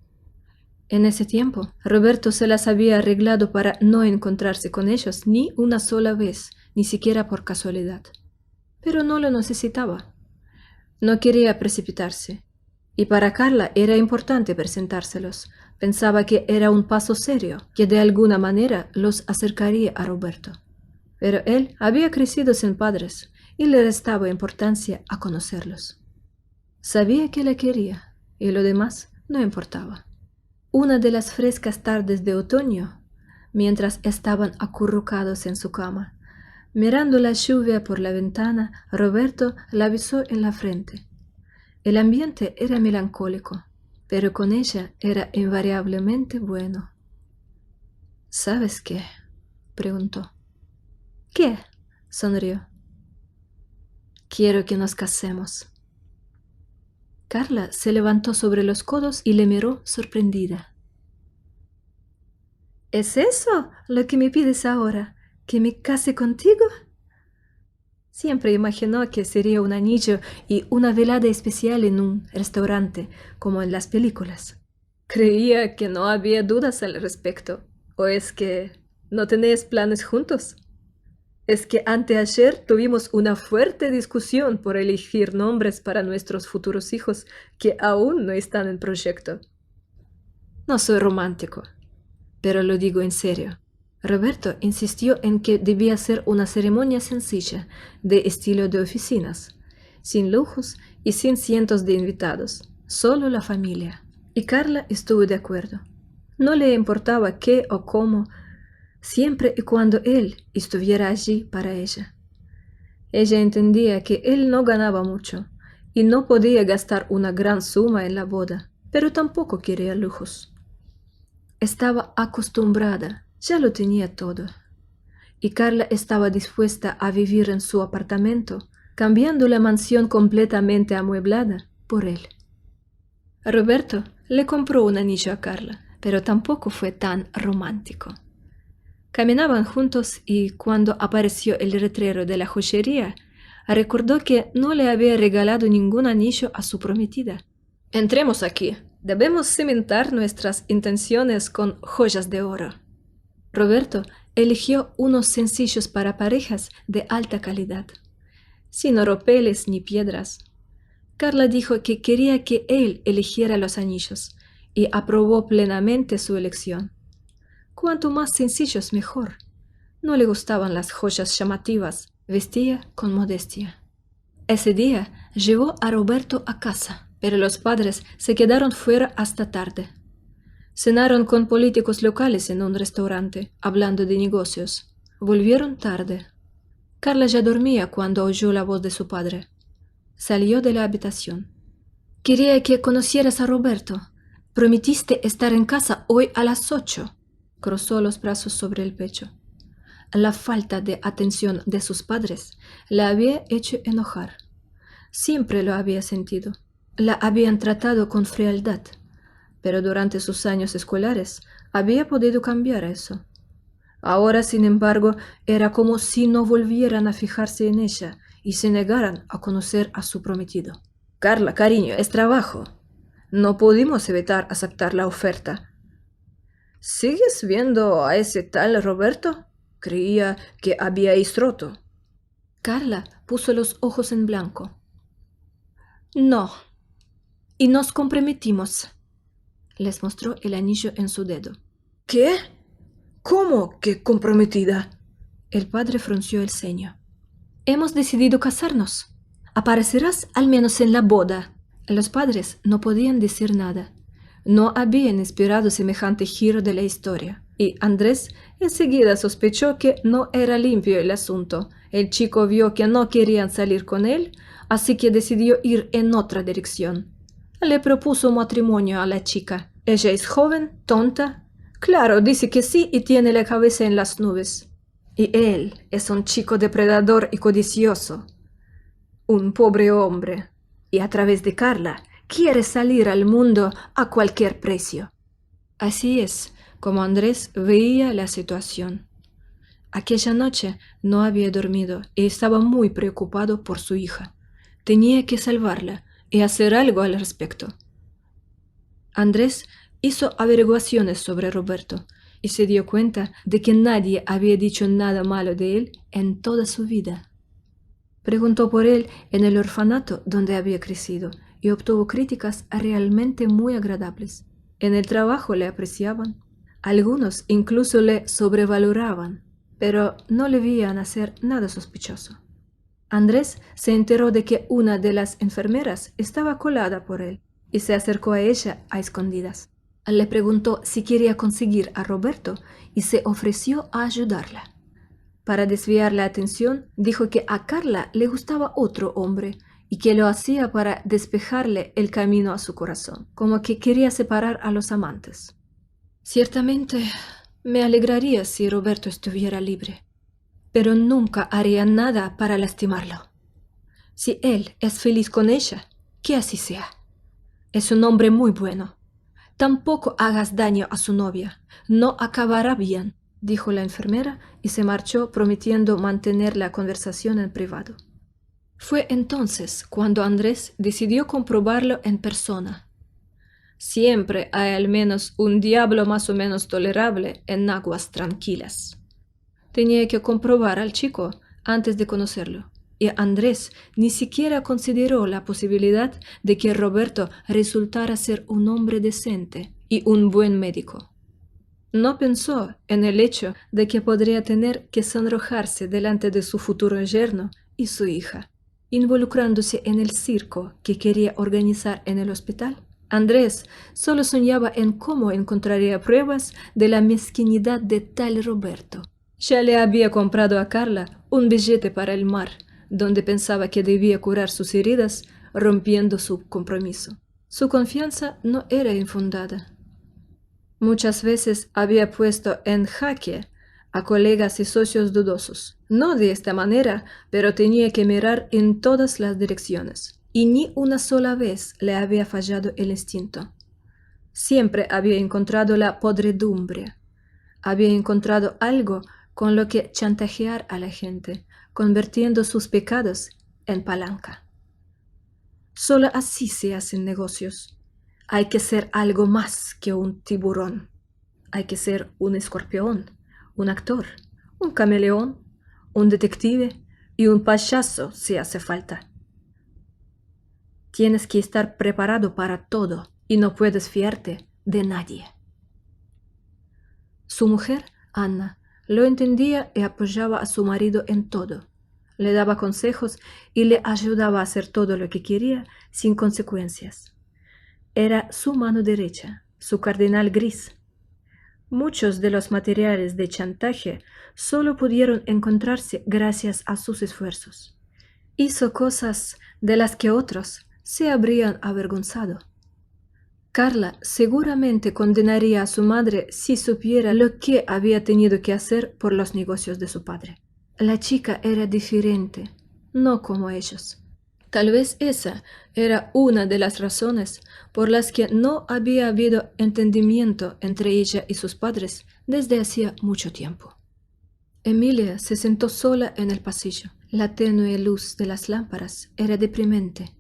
En ese tiempo, Roberto se las había arreglado para no encontrarse con ellos ni una sola vez, ni siquiera por casualidad. Pero no lo necesitaba. No quería precipitarse. Y para Carla era importante presentárselos. Pensaba que era un paso serio, que de alguna manera los acercaría a Roberto. Pero él había crecido sin padres y le restaba importancia a conocerlos. Sabía que la quería y lo demás no importaba. Una de las frescas tardes de otoño, mientras estaban acurrucados en su cama, mirando la lluvia por la ventana, Roberto la besó en la frente. El ambiente era melancólico, pero con ella era invariablemente bueno. ¿Sabes qué?, preguntó. ¿Qué?, sonrió. Quiero que nos casemos. Carla se levantó sobre los codos y le miró sorprendida. ¿Es eso lo que me pides ahora? ¿Que me case contigo? Siempre imaginó que sería un anillo y una velada especial en un restaurante, como en las películas. Creía que no había dudas al respecto. ¿O es que no tenéis planes juntos? Es que anteayer tuvimos una fuerte discusión por elegir nombres para nuestros futuros hijos que aún no están en proyecto. No soy romántico, pero lo digo en serio. Roberto insistió en que debía ser una ceremonia sencilla, de estilo de oficinas, sin lujos y sin cientos de invitados, solo la familia. Y Carla estuvo de acuerdo. No le importaba qué o cómo, siempre y cuando él estuviera allí para ella. Ella entendía que él no ganaba mucho y no podía gastar una gran suma en la boda, pero tampoco quería lujos. Estaba acostumbrada, ya lo tenía todo. Y Carla estaba dispuesta a vivir en su apartamento, cambiando la mansión completamente amueblada por él. Roberto le compró un anillo a Carla, pero tampoco fue tan romántico. Caminaban juntos y cuando apareció el letrero de la joyería, recordó que no le había regalado ningún anillo a su prometida. Entremos aquí. Debemos cimentar nuestras intenciones con joyas de oro. Roberto eligió unos sencillos para parejas de alta calidad, sin oropeles ni piedras. Carla dijo que quería que él eligiera los anillos y aprobó plenamente su elección. Cuanto más sencillos mejor. No le gustaban las joyas llamativas, vestía con modestia. Ese día llevó a Roberto a casa, pero los padres se quedaron fuera hasta tarde. Cenaron con políticos locales en un restaurante, hablando de negocios. Volvieron tarde. Carla ya dormía cuando oyó la voz de su padre. Salió de la habitación. Quería que conocieras a Roberto. Prometiste estar en casa hoy a las 8. Cruzó los brazos sobre el pecho. La falta de atención de sus padres la había hecho enojar. Siempre lo había sentido. La habían tratado con frialdad, pero durante sus años escolares había podido cambiar eso. Ahora, sin embargo, era como si no volvieran a fijarse en ella y se negaran a conocer a su prometido. Carla, cariño, es trabajo. No pudimos evitar aceptar la oferta. ¿Sigues viendo a ese tal Roberto? Creía que habíais roto. Carla puso los ojos en blanco. No. Y nos comprometimos. Les mostró el anillo en su dedo. ¿Qué? ¿Cómo que comprometida? El padre frunció el ceño. Hemos decidido casarnos. Aparecerás al menos en la boda. Los padres no podían decir nada. No habían esperado semejante giro de la historia. Y Andrés enseguida sospechó que no era limpio el asunto. El chico vio que no querían salir con él, así que decidió ir en otra dirección. Le propuso matrimonio a la chica. Ella es joven, tonta. Claro, dice que sí y tiene la cabeza en las nubes. Y él es un chico depredador y codicioso. Un pobre hombre. Y a través de Carla quiere salir al mundo a cualquier precio. Así es como Andrés veía la situación. Aquella noche no había dormido y estaba muy preocupado por su hija. Tenía que salvarla y hacer algo al respecto. Andrés hizo averiguaciones sobre Roberto y se dio cuenta de que nadie había dicho nada malo de él en toda su vida. Preguntó por él en el orfanato donde había crecido y obtuvo críticas realmente muy agradables. En el trabajo le apreciaban. Algunos incluso le sobrevaloraban, pero no le veían hacer nada sospechoso. Andrés se enteró de que una de las enfermeras estaba colada por él y se acercó a ella a escondidas. Le preguntó si quería conseguir a Roberto y se ofreció a ayudarla. Para desviar la atención, dijo que a Carla le gustaba otro hombre y que lo hacía para despejarle el camino a su corazón, como que quería separar a los amantes. Ciertamente, me alegraría si Roberto estuviera libre, pero nunca haría nada para lastimarlo. Si él es feliz con ella, que así sea. Es un hombre muy bueno. Tampoco hagas daño a su novia, no acabará bien, dijo la enfermera y se marchó prometiendo mantener la conversación en privado. Fue entonces cuando Andrés decidió comprobarlo en persona. Siempre hay al menos un diablo más o menos tolerable en aguas tranquilas. Tenía que comprobar al chico antes de conocerlo, y Andrés ni siquiera consideró la posibilidad de que Roberto resultara ser un hombre decente y un buen médico. No pensó en el hecho de que podría tener que sonrojarse delante de su futuro yerno y su hija, involucrándose en el circo que quería organizar en el hospital. Andrés solo soñaba en cómo encontraría pruebas de la mezquinidad de tal Roberto. Ya le había comprado a Carla un billete para el mar, donde pensaba que debía curar sus heridas rompiendo su compromiso. Su confianza no era infundada. Muchas veces había puesto en jaque a colegas y socios dudosos. No de esta manera, pero tenía que mirar en todas las direcciones. Y ni una sola vez le había fallado el instinto. Siempre había encontrado la podredumbre. Había encontrado algo con lo que chantajear a la gente, convirtiendo sus pecados en palanca. Solo así se hacen negocios. Hay que ser algo más que un tiburón. Hay que ser un escorpión, un actor, un camaleón, un detective y un payaso si hace falta. Tienes que estar preparado para todo y no puedes fiarte de nadie. Su mujer, Anna, lo entendía y apoyaba a su marido en todo. Le daba consejos y le ayudaba a hacer todo lo que quería sin consecuencias. Era su mano derecha, su cardenal gris. Muchos de los materiales de chantaje solo pudieron encontrarse gracias a sus esfuerzos. Hizo cosas de las que otros se habrían avergonzado. Carla seguramente condenaría a su madre si supiera lo que había tenido que hacer por los negocios de su padre. La chica era diferente, no como ellos. Tal vez esa era una de las razones por las que no había habido entendimiento entre ella y sus padres desde hacía mucho tiempo. Emilia se sentó sola en el pasillo. La tenue luz de las lámparas era deprimente.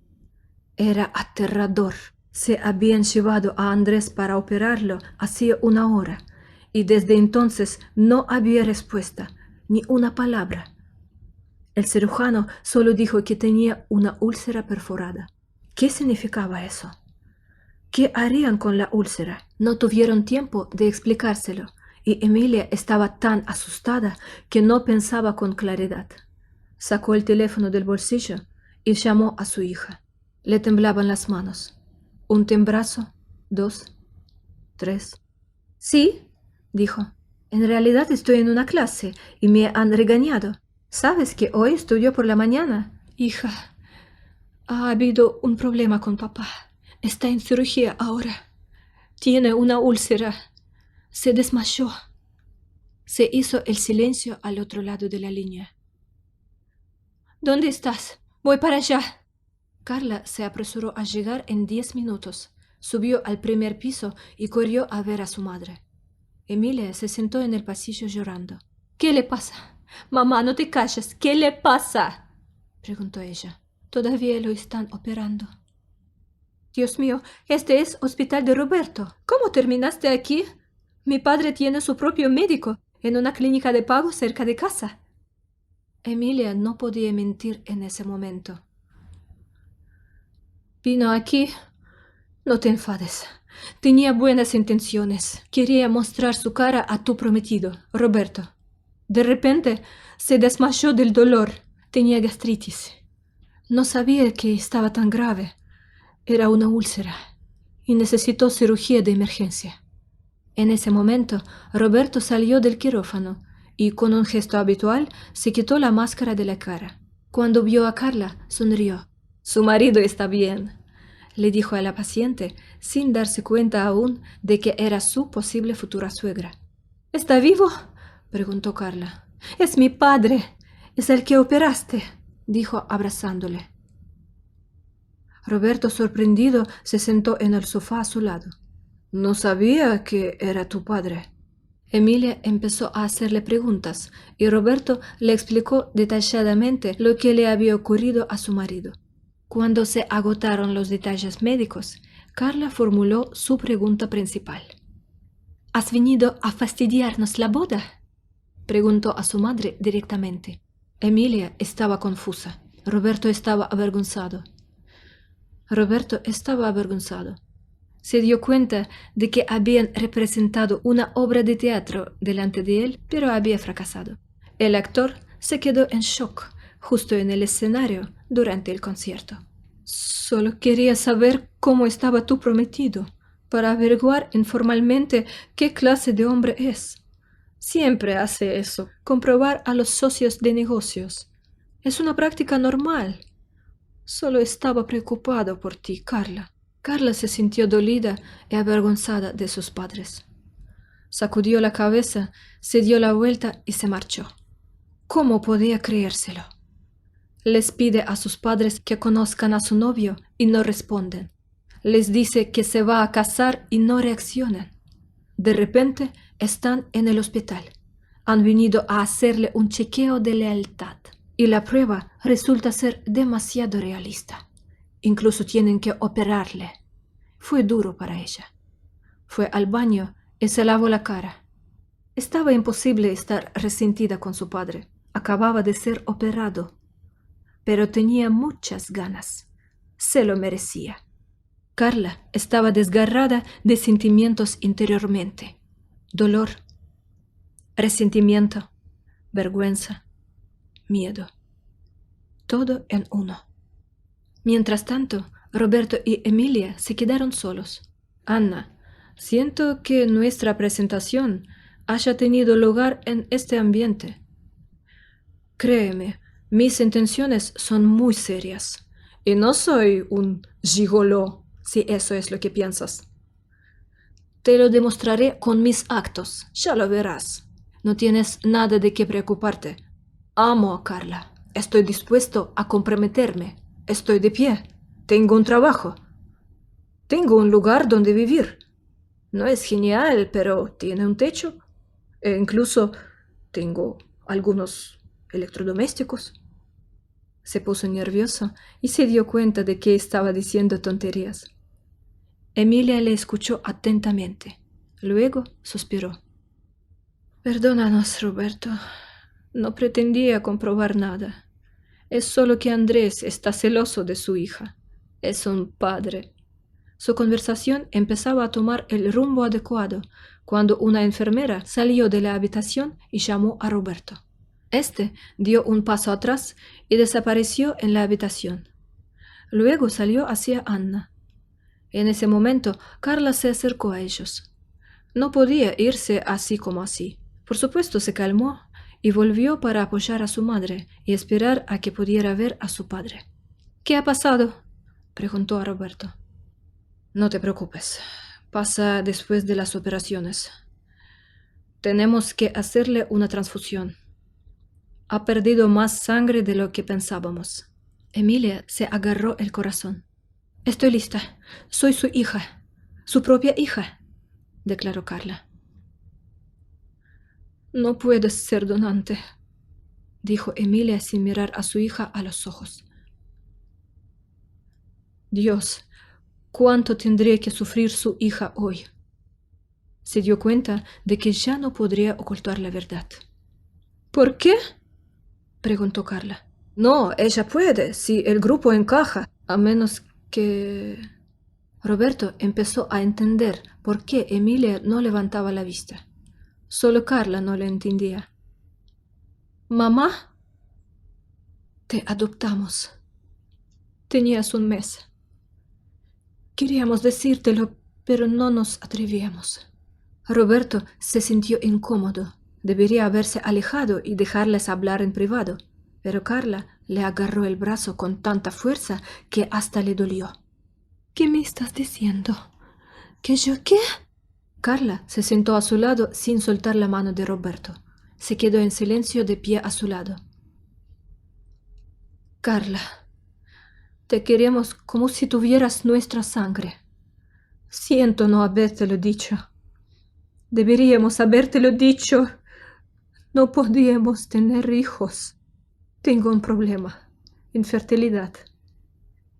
Era aterrador. Se habían llevado a Andrés para operarlo hacía una hora, y desde entonces no había respuesta, ni una palabra. El cirujano solo dijo que tenía una úlcera perforada. ¿Qué significaba eso? ¿Qué harían con la úlcera? No tuvieron tiempo de explicárselo, y Emilia estaba tan asustada que no pensaba con claridad. Sacó el teléfono del bolsillo y llamó a su hija. Le temblaban las manos. Un tembrazo, 2, 3. Sí, dijo. En realidad estoy en una clase y me han regañado. ¿Sabes que hoy estudió por la mañana? Hija, ha habido un problema con papá. Está en cirugía ahora. Tiene una úlcera. Se desmayó. Se hizo el silencio al otro lado de la línea. ¿Dónde estás? Voy para allá. Carla se apresuró a llegar en 10 minutos. Subió al primer piso y corrió a ver a su madre. Emilia se sentó en el pasillo llorando. ¿Qué le pasa? Mamá, no te calles. ¿Qué le pasa? Preguntó ella. Todavía lo están operando. Dios mío, este es Hospital de Roberto. ¿Cómo terminaste aquí? Mi padre tiene su propio médico en una clínica de pago cerca de casa. Emilia no podía mentir en ese momento. Vino aquí. No te enfades. Tenía buenas intenciones. Quería mostrar su cara a tu prometido, Roberto. De repente se desmayó del dolor. Tenía gastritis. No sabía que estaba tan grave. Era una úlcera y necesitó cirugía de emergencia. En ese momento, Roberto salió del quirófano y con un gesto habitual se quitó la máscara de la cara. Cuando vio a Carla, sonrió. Su marido está bien, le dijo a la paciente, sin darse cuenta aún de que era su posible futura suegra. ¿Está vivo? Preguntó Carla. Es mi padre. Es el que operaste, dijo abrazándole. Roberto, sorprendido, se sentó en el sofá a su lado. No sabía que era tu padre. Emilia empezó a hacerle preguntas y Roberto le explicó detalladamente lo que le había ocurrido a su marido. Cuando se agotaron los detalles médicos, Carla formuló su pregunta principal. ¿Has venido a fastidiarnos la boda? Preguntó a su madre directamente. Emilia estaba confusa. Roberto estaba avergonzado. Se dio cuenta de que habían representado una obra de teatro delante de él, pero había fracasado. El actor se quedó en shock justo en el escenario durante el concierto. Solo quería saber cómo estaba tu prometido, para averiguar informalmente qué clase de hombre es. Siempre hace eso, comprobar a los socios de negocios. Es una práctica normal. Solo estaba preocupado por ti, Carla. Carla se sintió dolida y avergonzada de sus padres. Sacudió la cabeza, se dio la vuelta y se marchó. ¿Cómo podía creérselo? Les pide a sus padres que conozcan a su novio y no responden. Les dice que se va a casar y no reaccionan. De repente están en el hospital. Han venido a hacerle un chequeo de lealtad y la prueba resulta ser demasiado realista. Incluso tienen que operarle. Fue duro para ella. Fue al baño y se lavó la cara. Estaba imposible estar resentida con su padre. Acababa de ser operado. Pero tenía muchas ganas. Se lo merecía. Carla estaba desgarrada de sentimientos interiormente. Dolor, resentimiento, vergüenza, miedo. Todo en uno. Mientras tanto, Roberto y Emilia se quedaron solos. Anna, siento que nuestra presentación haya tenido lugar en este ambiente. Créeme, mis intenciones son muy serias. Y no soy un gigoló, si eso es lo que piensas. Te lo demostraré con mis actos, ya lo verás. No tienes nada de qué preocuparte. Amo a Carla. Estoy dispuesto a comprometerme. Estoy de pie. Tengo un trabajo. Tengo un lugar donde vivir. No es genial, pero tiene un techo. E incluso tengo algunos electrodomésticos. Se puso nervioso y se dio cuenta de que estaba diciendo tonterías. Emilia le escuchó atentamente. Luego suspiró. Perdónanos, Roberto. No pretendía comprobar nada. Es solo que Andrés está celoso de su hija. Es un padre. Su conversación empezaba a tomar el rumbo adecuado cuando una enfermera salió de la habitación y llamó a Roberto. Este dio un paso atrás y desapareció en la habitación. Luego salió hacia Anna. En ese momento, Carla se acercó a ellos. No podía irse así como así. Por supuesto, se calmó y volvió para apoyar a su madre y esperar a que pudiera ver a su padre. ¿Qué ha pasado?, preguntó a Roberto. No te preocupes. Pasa después de las operaciones. Tenemos que hacerle una transfusión. Ha perdido más sangre de lo que pensábamos. Emilia se agarró el corazón. Estoy lista. Soy su hija. Su propia hija, declaró Carla. No puedes ser donante, dijo Emilia sin mirar a su hija a los ojos. Dios, ¿cuánto tendría que sufrir su hija hoy? Se dio cuenta de que ya no podría ocultar la verdad. ¿Por qué?, preguntó Carla. No, ella puede, si el grupo encaja, a menos que... Roberto empezó a entender por qué Emilia no levantaba la vista. Solo Carla no lo entendía. ¿Mamá? Te adoptamos. Tenías un mes. Queríamos decírtelo, pero no nos atrevíamos. Roberto se sintió incómodo. Debería haberse alejado y dejarles hablar en privado, pero Carla le agarró el brazo con tanta fuerza que hasta le dolió. ¿Qué me estás diciendo? ¿Que yo qué? Carla se sentó a su lado sin soltar la mano de Roberto. Se quedó en silencio de pie a su lado. Carla, te queremos como si tuvieras nuestra sangre. Siento no habértelo dicho. Deberíamos habértelo dicho. No podíamos tener hijos. Tengo un problema, infertilidad.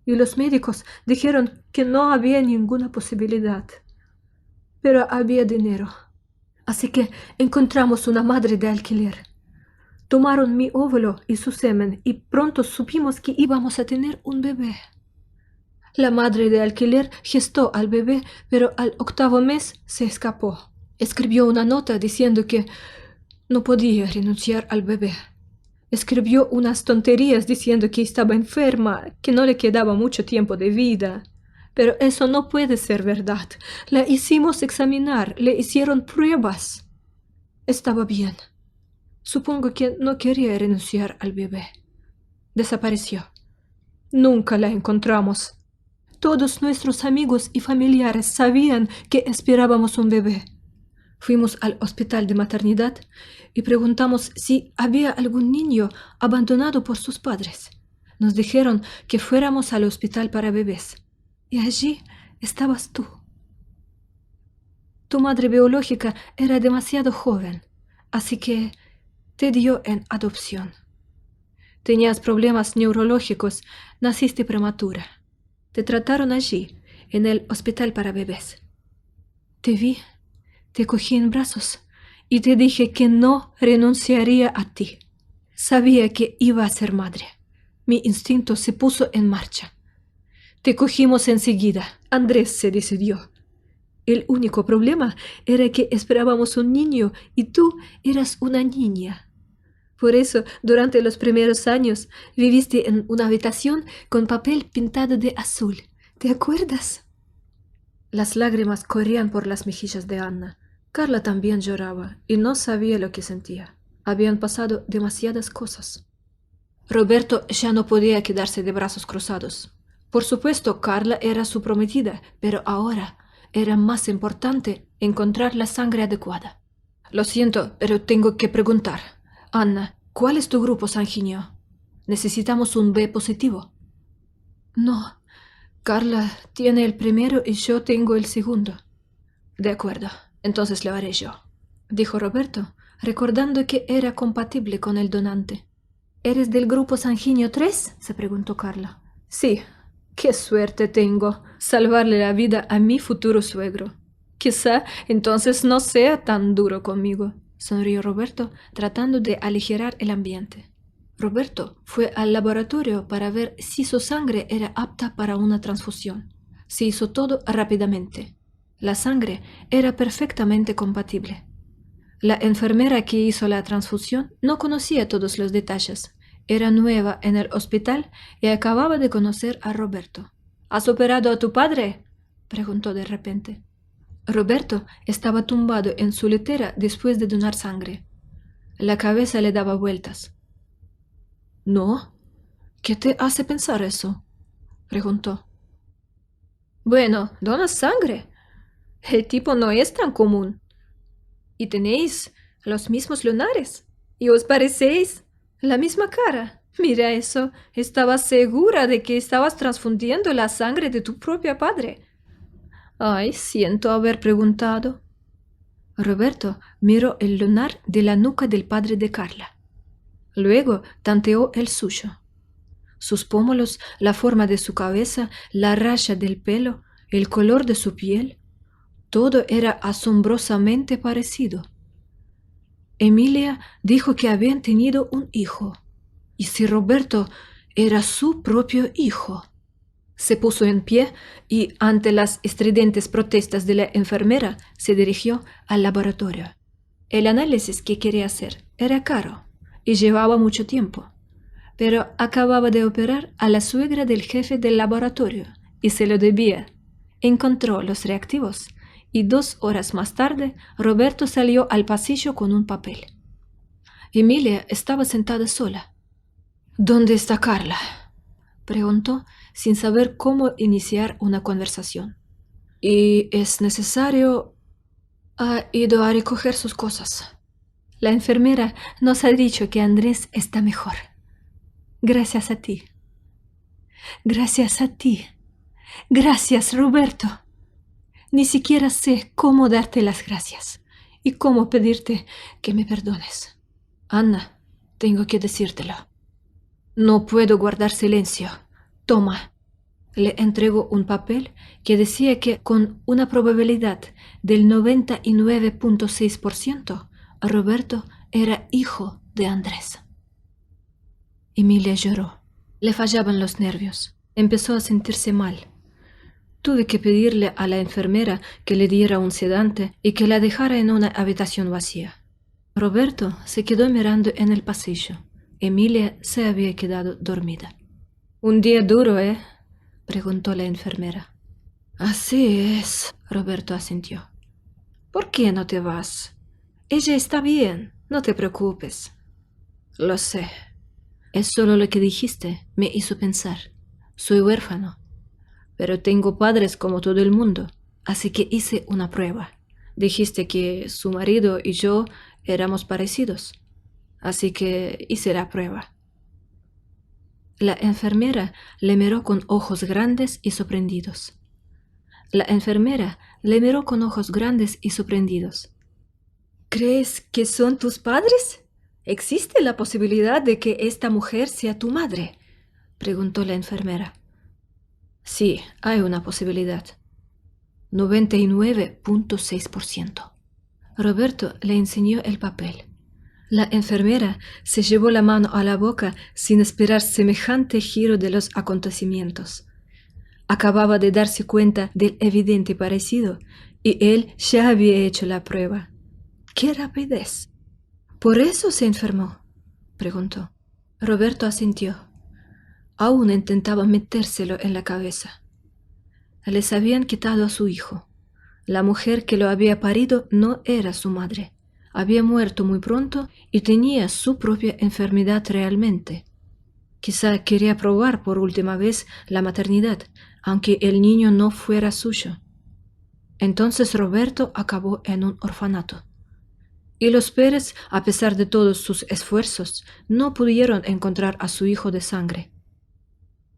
Y los médicos dijeron que no había ninguna posibilidad. Pero había dinero. Así que encontramos una madre de alquiler. Tomaron mi óvulo y su semen y pronto supimos que íbamos a tener un bebé. La madre de alquiler gestó al bebé, pero al 8º mes se escapó. Escribió una nota diciendo que no podía renunciar al bebé. Escribió unas tonterías diciendo que estaba enferma, que no le quedaba mucho tiempo de vida. Pero eso no puede ser verdad. La hicimos examinar, le hicieron pruebas. Estaba bien. Supongo que no quería renunciar al bebé. Desapareció. Nunca la encontramos. Todos nuestros amigos y familiares sabían que esperábamos un bebé. Fuimos al hospital de maternidad y preguntamos si había algún niño abandonado por sus padres. Nos dijeron que fuéramos al hospital para bebés. Y allí estabas tú. Tu madre biológica era demasiado joven, así que te dio en adopción. Tenías problemas neurológicos, naciste prematura. Te trataron allí, en el hospital para bebés. Te vi, te cogí en brazos y te dije que no renunciaría a ti. Sabía que iba a ser madre. Mi instinto se puso en marcha. Te cogimos enseguida. Andrés se decidió. El único problema era que esperábamos un niño y tú eras una niña. Por eso, durante los primeros años, viviste en una habitación con papel pintado de azul. ¿Te acuerdas? Las lágrimas corrían por las mejillas de Anna. Carla también lloraba y no sabía lo que sentía. Habían pasado demasiadas cosas. Roberto ya no podía quedarse de brazos cruzados. Por supuesto, Carla era su prometida, pero ahora era más importante encontrar la sangre adecuada. Lo siento, pero tengo que preguntar. Anna, ¿cuál es tu grupo sanguíneo? Necesitamos un B positivo. No, Carla tiene el primero y yo tengo el segundo. De acuerdo, entonces lo haré yo, dijo Roberto, recordando que era compatible con el donante. ¿Eres del grupo sanguíneo 3? Se preguntó Carla. Sí, qué suerte tengo, salvarle la vida a mi futuro suegro. Quizá entonces no sea tan duro conmigo, sonrió Roberto, tratando de aligerar el ambiente. Roberto fue al laboratorio para ver si su sangre era apta para una transfusión. Se hizo todo rápidamente. La sangre era perfectamente compatible. La enfermera que hizo la transfusión no conocía todos los detalles. Era nueva en el hospital y acababa de conocer a Roberto. ¿Has operado a tu padre?, preguntó de repente. Roberto estaba tumbado en su litera después de donar sangre. La cabeza le daba vueltas. ¿No? ¿Qué te hace pensar eso?, preguntó. Bueno, donas sangre. El tipo no es tan común. Y tenéis los mismos lunares. Y os parecéis la misma cara. Mira eso. Estaba segura de que estabas transfundiendo la sangre de tu propio padre. Ay, siento haber preguntado. Roberto miró el lunar de la nuca del padre de Carla. Luego tanteó el suyo. Sus pómulos, la forma de su cabeza, la raya del pelo, el color de su piel, todo era asombrosamente parecido. Emilia dijo que habían tenido un hijo. ¿Y si Roberto era su propio hijo? Se puso en pie y, ante las estridentes protestas de la enfermera, se dirigió al laboratorio. El análisis que quería hacer era caro y llevaba mucho tiempo, pero acababa de operar a la suegra del jefe del laboratorio y se lo debía. Encontró los reactivos y 2 horas más tarde Roberto salió al pasillo con un papel. Emilia estaba sentada sola. ¿Dónde está Carla?, preguntó, sin saber cómo iniciar una conversación. ¿Y es necesario? Ha ido a recoger sus cosas. La enfermera nos ha dicho que Andrés está mejor. Gracias a ti. Gracias a ti. Gracias, Roberto. Ni siquiera sé cómo darte las gracias y cómo pedirte que me perdones. Anna, tengo que decírtelo. No puedo guardar silencio. Toma. le entregó un papel que decía que con una probabilidad del 99.6%, Roberto era hijo de Andrés. Emilia lloró. Le fallaban los nervios. Empezó a sentirse mal. Tuve que pedirle a la enfermera que le diera un sedante y que la dejara en una habitación vacía. Roberto se quedó mirando en el pasillo. Emilia se había quedado dormida. «Un día duro, ¿eh?», preguntó la enfermera. «Así es», Roberto asintió. «¿Por qué no te vas? Ella está bien, no te preocupes». «Lo sé. Es solo lo que dijiste me hizo pensar. Soy huérfano, pero tengo padres como todo el mundo, así que hice una prueba. Dijiste que su marido y yo éramos parecidos, así que hice la prueba». La enfermera le miró con ojos grandes y sorprendidos. «¿Crees que son tus padres? ¿Existe la posibilidad de que esta mujer sea tu madre?», preguntó la enfermera. «Sí, hay una posibilidad. 99.6%. Roberto le enseñó el papel. La enfermera se llevó la mano a la boca sin esperar semejante giro de los acontecimientos. Acababa de darse cuenta del evidente parecido y él ya había hecho la prueba. ¡Qué rapidez! ¿Por eso se enfermó?, preguntó. Roberto asintió. Aún intentaba metérselo en la cabeza. Les habían quitado a su hijo. La mujer que lo había parido no era su madre. Había muerto muy pronto y tenía su propia enfermedad realmente. Quizá quería probar por última vez la maternidad, aunque el niño no fuera suyo. Entonces Roberto acabó en un orfanato. Y los Pérez, a pesar de todos sus esfuerzos, no pudieron encontrar a su hijo de sangre.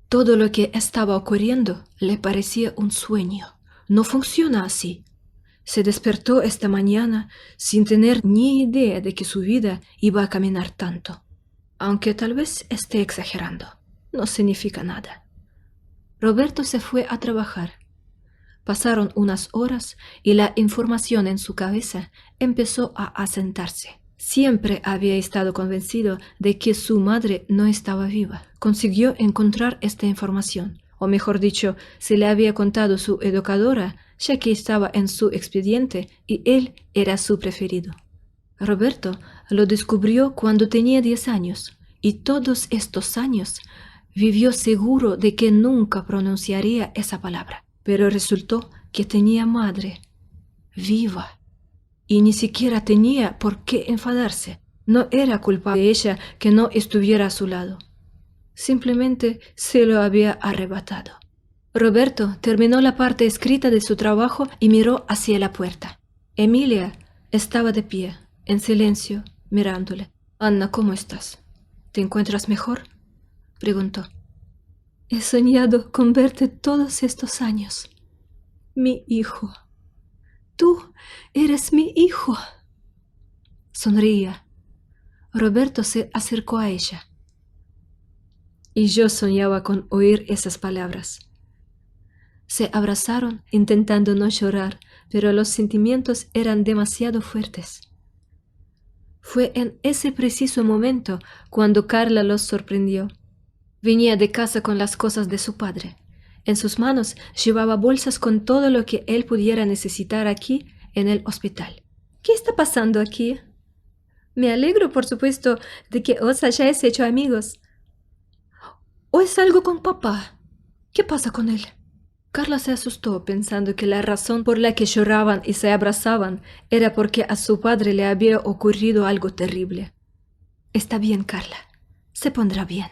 Todo lo que estaba ocurriendo le parecía un sueño. No funciona así. Se despertó esta mañana sin tener ni idea de que su vida iba a caminar tanto. Aunque tal vez esté exagerando, no significa nada. Roberto se fue a trabajar. Pasaron unas horas y la información en su cabeza empezó a asentarse. Siempre había estado convencido de que su madre no estaba viva. Consiguió encontrar esta información, o mejor dicho, se le había contado su educadora, ya que estaba en su expediente y él era su preferido. Roberto lo descubrió cuando tenía 10 años y todos estos años vivió seguro de que nunca pronunciaría esa palabra. Pero resultó que tenía madre, viva, y ni siquiera tenía por qué enfadarse. No era culpa de ella que no estuviera a su lado. Simplemente se lo había arrebatado. Roberto terminó la parte escrita de su trabajo y miró hacia la puerta. Emilia estaba de pie, en silencio, mirándole. «Anna, ¿cómo estás? ¿Te encuentras mejor?», preguntó. «He soñado con verte todos estos años. Mi hijo. Tú eres mi hijo». Sonreía. Roberto se acercó a ella. «Y yo soñaba con oír esas palabras». Se abrazaron intentando no llorar, pero los sentimientos eran demasiado fuertes. Fue en ese preciso momento cuando Carla los sorprendió. Venía de casa con las cosas de su padre. En sus manos llevaba bolsas con todo lo que él pudiera necesitar aquí en el hospital. «¿Qué está pasando aquí? Me alegro, por supuesto, de que os hayáis hecho amigos. ¿O es algo con papá? ¿Qué pasa con él?». Carla se asustó pensando que la razón por la que lloraban y se abrazaban era porque a su padre le había ocurrido algo terrible. «Está bien, Carla. Se pondrá bien.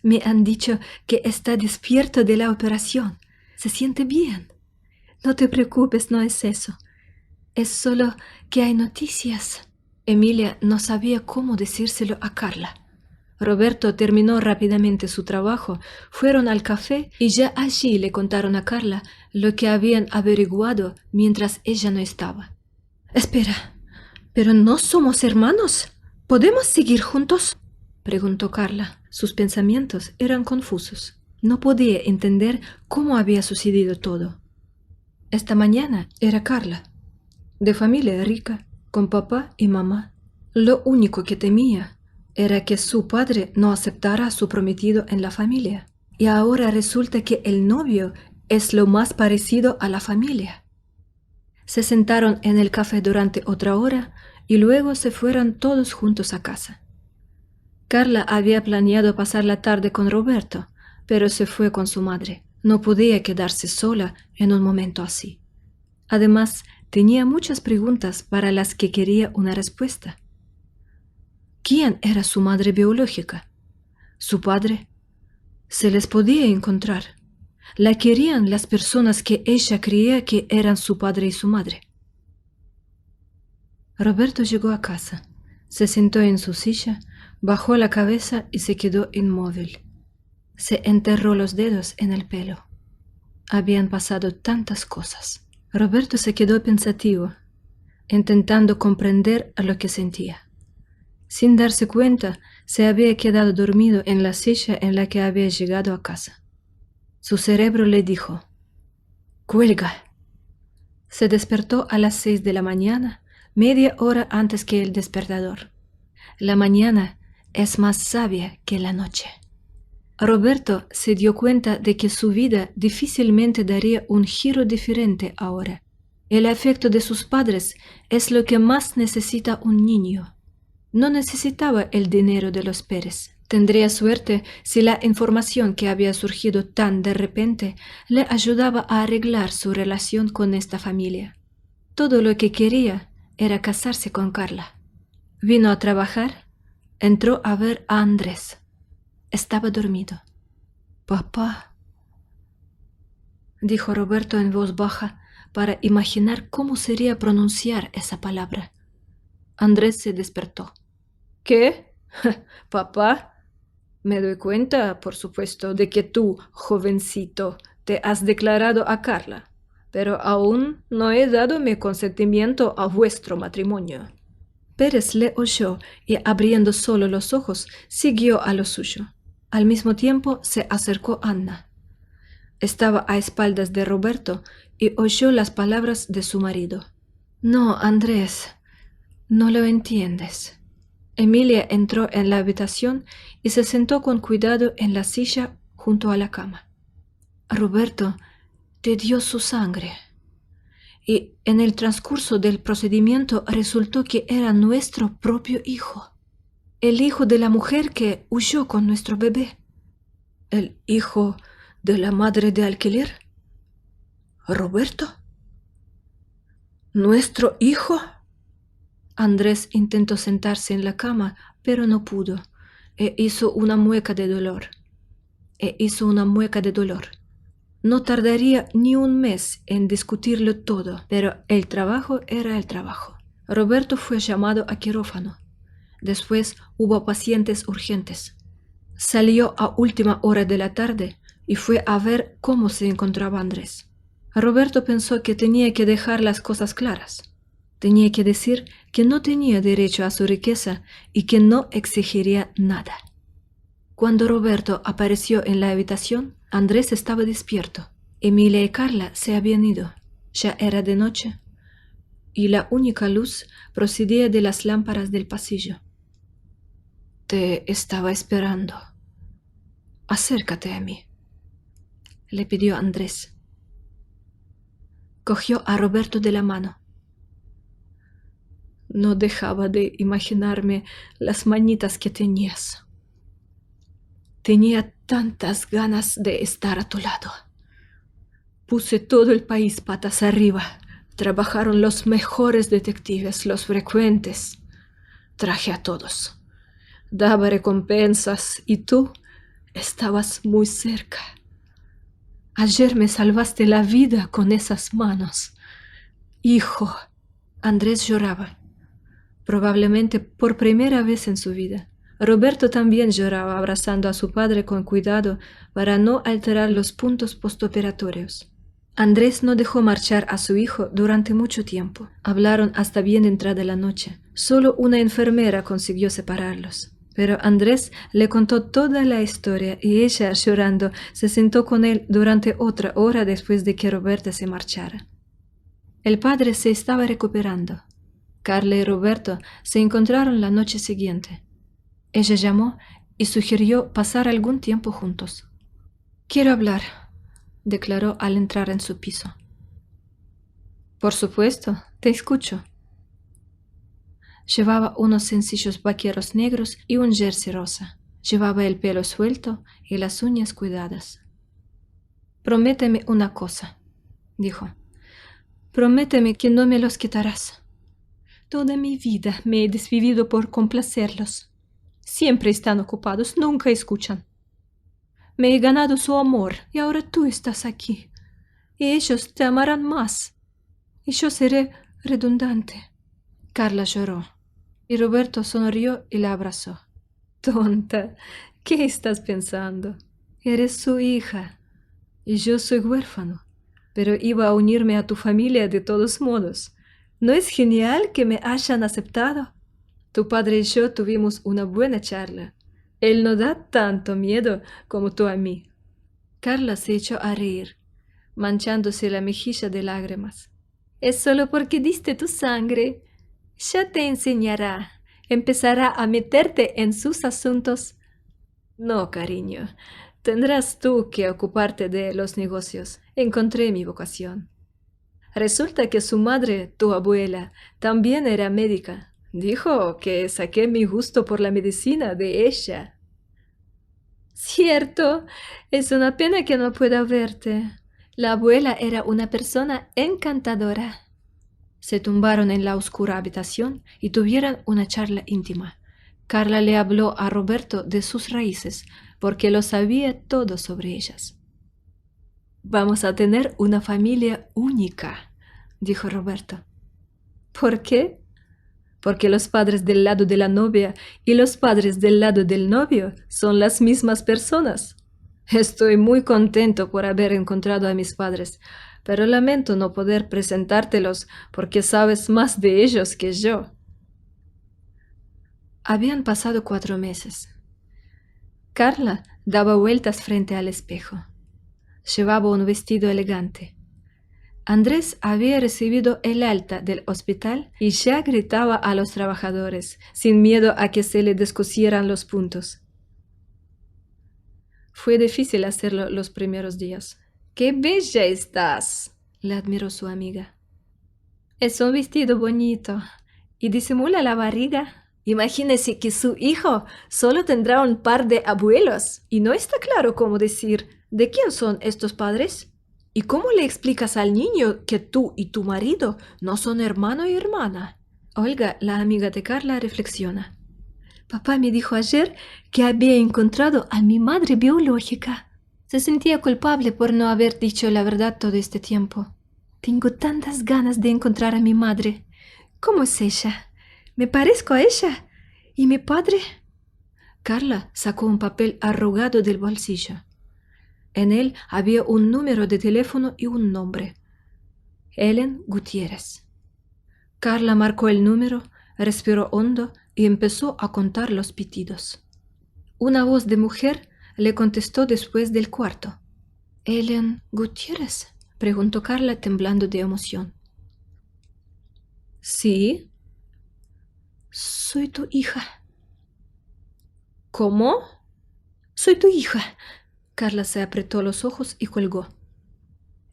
Me han dicho que está despierto de la operación. Se siente bien. No te preocupes, no es eso. Es solo que hay noticias». Emilia no sabía cómo decírselo a Carla. Roberto terminó rápidamente su trabajo, fueron al café y ya allí le contaron a Carla lo que habían averiguado mientras ella no estaba. «Espera, ¿pero no somos hermanos? ¿Podemos seguir juntos?», preguntó Carla. Sus pensamientos eran confusos. No podía entender cómo había sucedido todo. Esta mañana era Carla, de familia rica, con papá y mamá. Lo único que temía era que su padre no aceptara a su prometido en la familia. Y ahora resulta que el novio es lo más parecido a la familia. Se sentaron en el café durante otra hora y luego se fueron todos juntos a casa. Carla había planeado pasar la tarde con Roberto, pero se fue con su madre. No podía quedarse sola en un momento así. Además, tenía muchas preguntas para las que quería una respuesta. ¿Quién era su madre biológica? ¿Su padre? Se les podía encontrar. ¿La querían las personas que ella creía que eran su padre y su madre? Roberto llegó a casa, se sentó en su silla, bajó la cabeza y se quedó inmóvil. Se enterró los dedos en el pelo. Habían pasado tantas cosas. Roberto se quedó pensativo, intentando comprender a lo que sentía. Sin darse cuenta, se había quedado dormido en la silla en la que había llegado a casa. Su cerebro le dijo: «¡Cuelga!». Se despertó a las 6 de la mañana, media hora antes que el despertador. La mañana es más sabia que la noche. Roberto se dio cuenta de que su vida difícilmente daría un giro diferente ahora. El afecto de sus padres es lo que más necesita un niño. No necesitaba el dinero de los Pérez. Tendría suerte si la información que había surgido tan de repente le ayudaba a arreglar su relación con esta familia. Todo lo que quería era casarse con Carla. Vino a trabajar, entró a ver a Andrés. Estaba dormido. «Papá», dijo Roberto en voz baja para imaginar cómo sería pronunciar esa palabra. Andrés se despertó. ¿Qué? ¿Papá? Me doy cuenta, por supuesto, de que tú, jovencito, te has declarado a Carla, pero aún no he dado mi consentimiento a vuestro matrimonio. Pérez le oyó y, abriendo solo los ojos, siguió a lo suyo. Al mismo tiempo se acercó Anna. Estaba a espaldas de Roberto y oyó las palabras de su marido. «No, Andrés, no lo entiendes». Emilia entró en la habitación y se sentó con cuidado en la silla junto a la cama. «Roberto te dio su sangre. Y en el transcurso del procedimiento resultó que era nuestro propio hijo. El hijo de la mujer que huyó con nuestro bebé». ¿El hijo de la madre de alquiler? ¿Roberto? ¿Nuestro hijo? Andrés intentó sentarse en la cama, pero no pudo, e hizo una mueca de dolor. No tardaría ni un mes en discutirlo todo, pero el trabajo era el trabajo. Roberto fue llamado a quirófano. Después hubo pacientes urgentes. Salió a última hora de la tarde y fue a ver cómo se encontraba Andrés. Roberto pensó que tenía que dejar las cosas claras. Tenía que decir que no tenía derecho a su riqueza y que no exigiría nada. Cuando Roberto apareció en la habitación, Andrés estaba despierto. Emilia y Carla se habían ido. Ya era de noche y la única luz procedía de las lámparas del pasillo. «Te estaba esperando. Acércate a mí», le pidió Andrés. Cogió a Roberto de la mano. No dejaba de imaginarme las manitas que tenías. Tenía tantas ganas de estar a tu lado. Puse todo el país patas arriba. Trabajaron los mejores detectives, los frecuentes. Traje a todos. Daba recompensas y tú estabas muy cerca. Ayer me salvaste la vida con esas manos. Hijo». Andrés lloraba. Probablemente por primera vez en su vida. Roberto también lloraba abrazando a su padre con cuidado para no alterar los puntos postoperatorios. Andrés no dejó marchar a su hijo durante mucho tiempo. Hablaron hasta bien entrada la noche. Solo una enfermera consiguió separarlos. Pero Andrés le contó toda la historia y ella, llorando, se sentó con él durante otra hora después de que Roberta se marchara. El padre se estaba recuperando. Carla y Roberto se encontraron la noche siguiente. Ella llamó y sugirió pasar algún tiempo juntos. «Quiero hablar», declaró al entrar en su piso. «Por supuesto, te escucho». Llevaba unos sencillos vaqueros negros y un jersey rosa. Llevaba el pelo suelto y las uñas cuidadas. «Prométeme una cosa», dijo. «Prométeme que no me los quitarás. Toda mi vida me he desvivido por complacerlos. Siempre están ocupados, nunca escuchan. Me he ganado su amor y ahora tú estás aquí. Y ellos te amarán más. Y yo seré redundante». Carla lloró y Roberto sonrió y la abrazó. «Tonta, ¿qué estás pensando? Eres su hija y yo soy huérfano, pero iba a unirme a tu familia de todos modos. ¿No es genial que me hayan aceptado? Tu padre y yo tuvimos una buena charla. Él no da tanto miedo como tú a mí». Carla se echó a reír, manchándose la mejilla de lágrimas. «Es solo porque diste tu sangre. Ya te enseñará. Empezará a meterte en sus asuntos». «No, cariño. Tendrás tú que ocuparte de los negocios. Encontré mi vocación. Resulta que su madre, tu abuela, también era médica. Dijo que saqué mi gusto por la medicina de ella». «Cierto. Es una pena que no pueda verte. La abuela era una persona encantadora». Se tumbaron en la oscura habitación y tuvieron una charla íntima. Carla le habló a Roberto de sus raíces, porque lo sabía todo sobre ellas. «Vamos a tener una familia única», dijo Roberto. «¿Por qué?» «Porque los padres del lado de la novia y los padres del lado del novio son las mismas personas. Estoy muy contento por haber encontrado a mis padres, pero lamento no poder presentártelos porque sabes más de ellos que yo». Habían pasado 4 meses. Carla daba vueltas frente al espejo. Llevaba un vestido elegante. Andrés había recibido el alta del hospital y ya gritaba a los trabajadores, sin miedo a que se le descosieran los puntos. Fue difícil hacerlo los primeros días. «¡Qué bella estás!», le admiró su amiga. «Es un vestido bonito y disimula la barriga. Imagínese que su hijo solo tendrá un par de abuelos y no está claro cómo decir de quién son estos padres. ¿Y cómo le explicas al niño que tú y tu marido no son hermano y hermana?». Olga, la amiga de Carla, reflexiona. «Papá me dijo ayer que había encontrado a mi madre biológica. Se sentía culpable por no haber dicho la verdad todo este tiempo. Tengo tantas ganas de encontrar a mi madre. ¿Cómo es ella? ¿Me parezco a ella? ¿Y mi padre?». Carla sacó un papel arrugado del bolsillo. En él había un número de teléfono y un nombre: Helen Gutiérrez. Carla marcó el número, respiró hondo y empezó a contar los pitidos. Una voz de mujer le contestó después del cuarto. «¿Helen Gutiérrez?», preguntó Carla temblando de emoción. «Sí». «Soy tu hija». «¿Cómo?». «Soy tu hija». Carla se apretó los ojos y colgó.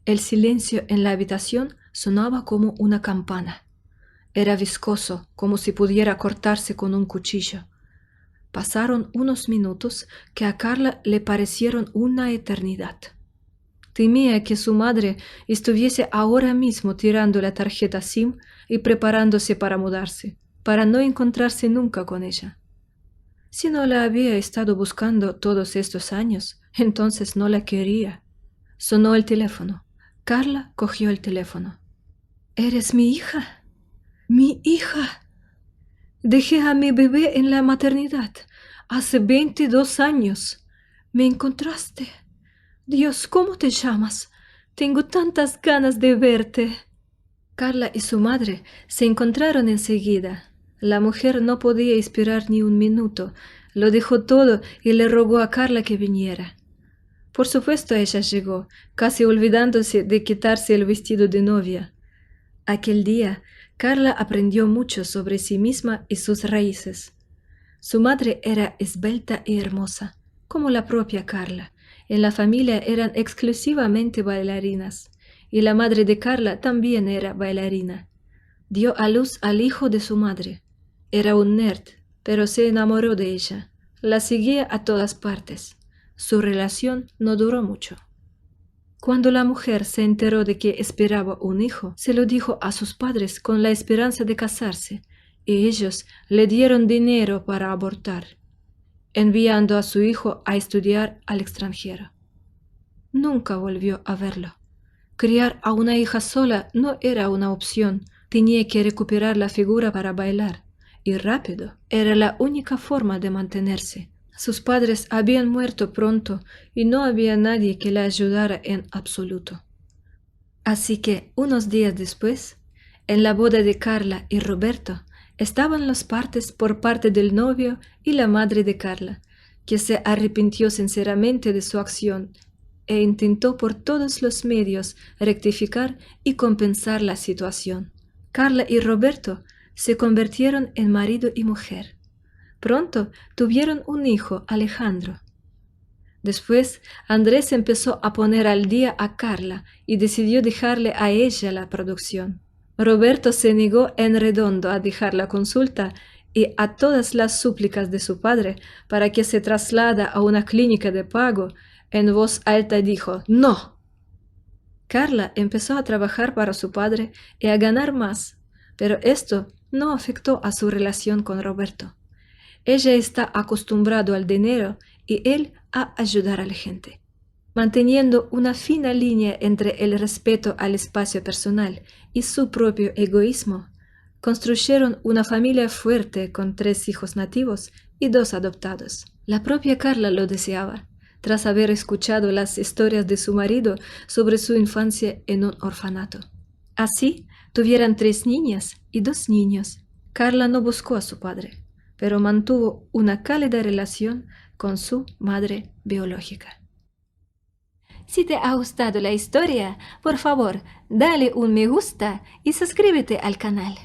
El silencio en la habitación sonaba como una campana. Era viscoso, como si pudiera cortarse con un cuchillo. Pasaron unos minutos que a Carla le parecieron una eternidad. Temía que su madre estuviese ahora mismo tirando la tarjeta SIM y preparándose para mudarse, para no encontrarse nunca con ella. Si no la había estado buscando todos estos años, entonces no la quería. Sonó el teléfono. Carla cogió el teléfono. «¿Eres mi hija?». «Mi hija. Dejé a mi bebé en la maternidad hace 22 años. Me encontraste. Dios, ¿cómo te llamas? Tengo tantas ganas de verte». Carla y su madre se encontraron enseguida. La mujer no podía esperar ni un minuto. Lo dejó todo y le rogó a Carla que viniera. Por supuesto ella llegó, casi olvidándose de quitarse el vestido de novia. Aquel día, Carla aprendió mucho sobre sí misma y sus raíces. Su madre era esbelta y hermosa, como la propia Carla. En la familia eran exclusivamente bailarinas, y la madre de Carla también era bailarina. Dio a luz al hijo de su madre. Era un nerd, pero se enamoró de ella. La seguía a todas partes. Su relación no duró mucho. Cuando la mujer se enteró de que esperaba un hijo, se lo dijo a sus padres con la esperanza de casarse, y ellos le dieron dinero para abortar, enviando a su hijo a estudiar al extranjero. Nunca volvió a verlo. Criar a una hija sola no era una opción. Tenía que recuperar la figura para bailar, y rápido. Era la única forma de mantenerse. Sus padres habían muerto pronto y no había nadie que la ayudara en absoluto. Así que, unos días después, en la boda de Carla y Roberto, estaban las partes por parte del novio y la madre de Carla, que se arrepintió sinceramente de su acción e intentó por todos los medios rectificar y compensar la situación. Carla y Roberto se convirtieron en marido y mujer. Pronto tuvieron un hijo, Alejandro. Después, Andrés empezó a poner al día a Carla y decidió dejarle a ella la producción. Roberto se negó en redondo a dejar la consulta y a todas las súplicas de su padre para que se traslada a una clínica de pago, en voz alta dijo «¡No!». Carla empezó a trabajar para su padre y a ganar más, pero esto no afectó a su relación con Roberto. Ella está acostumbrado al dinero y él a ayudar a la gente, manteniendo una fina línea entre el respeto al espacio personal y su propio egoísmo. Construyeron una familia fuerte con 3 hijos nativos y 2 adoptados. La propia Carla lo deseaba, tras haber escuchado las historias de su marido sobre su infancia en un orfanato. Así, tuvieron 3 niñas y 2 niños. Carla no buscó a su padre, pero mantuvo una cálida relación con su madre biológica. Si te ha gustado la historia, por favor, dale un me gusta y suscríbete al canal.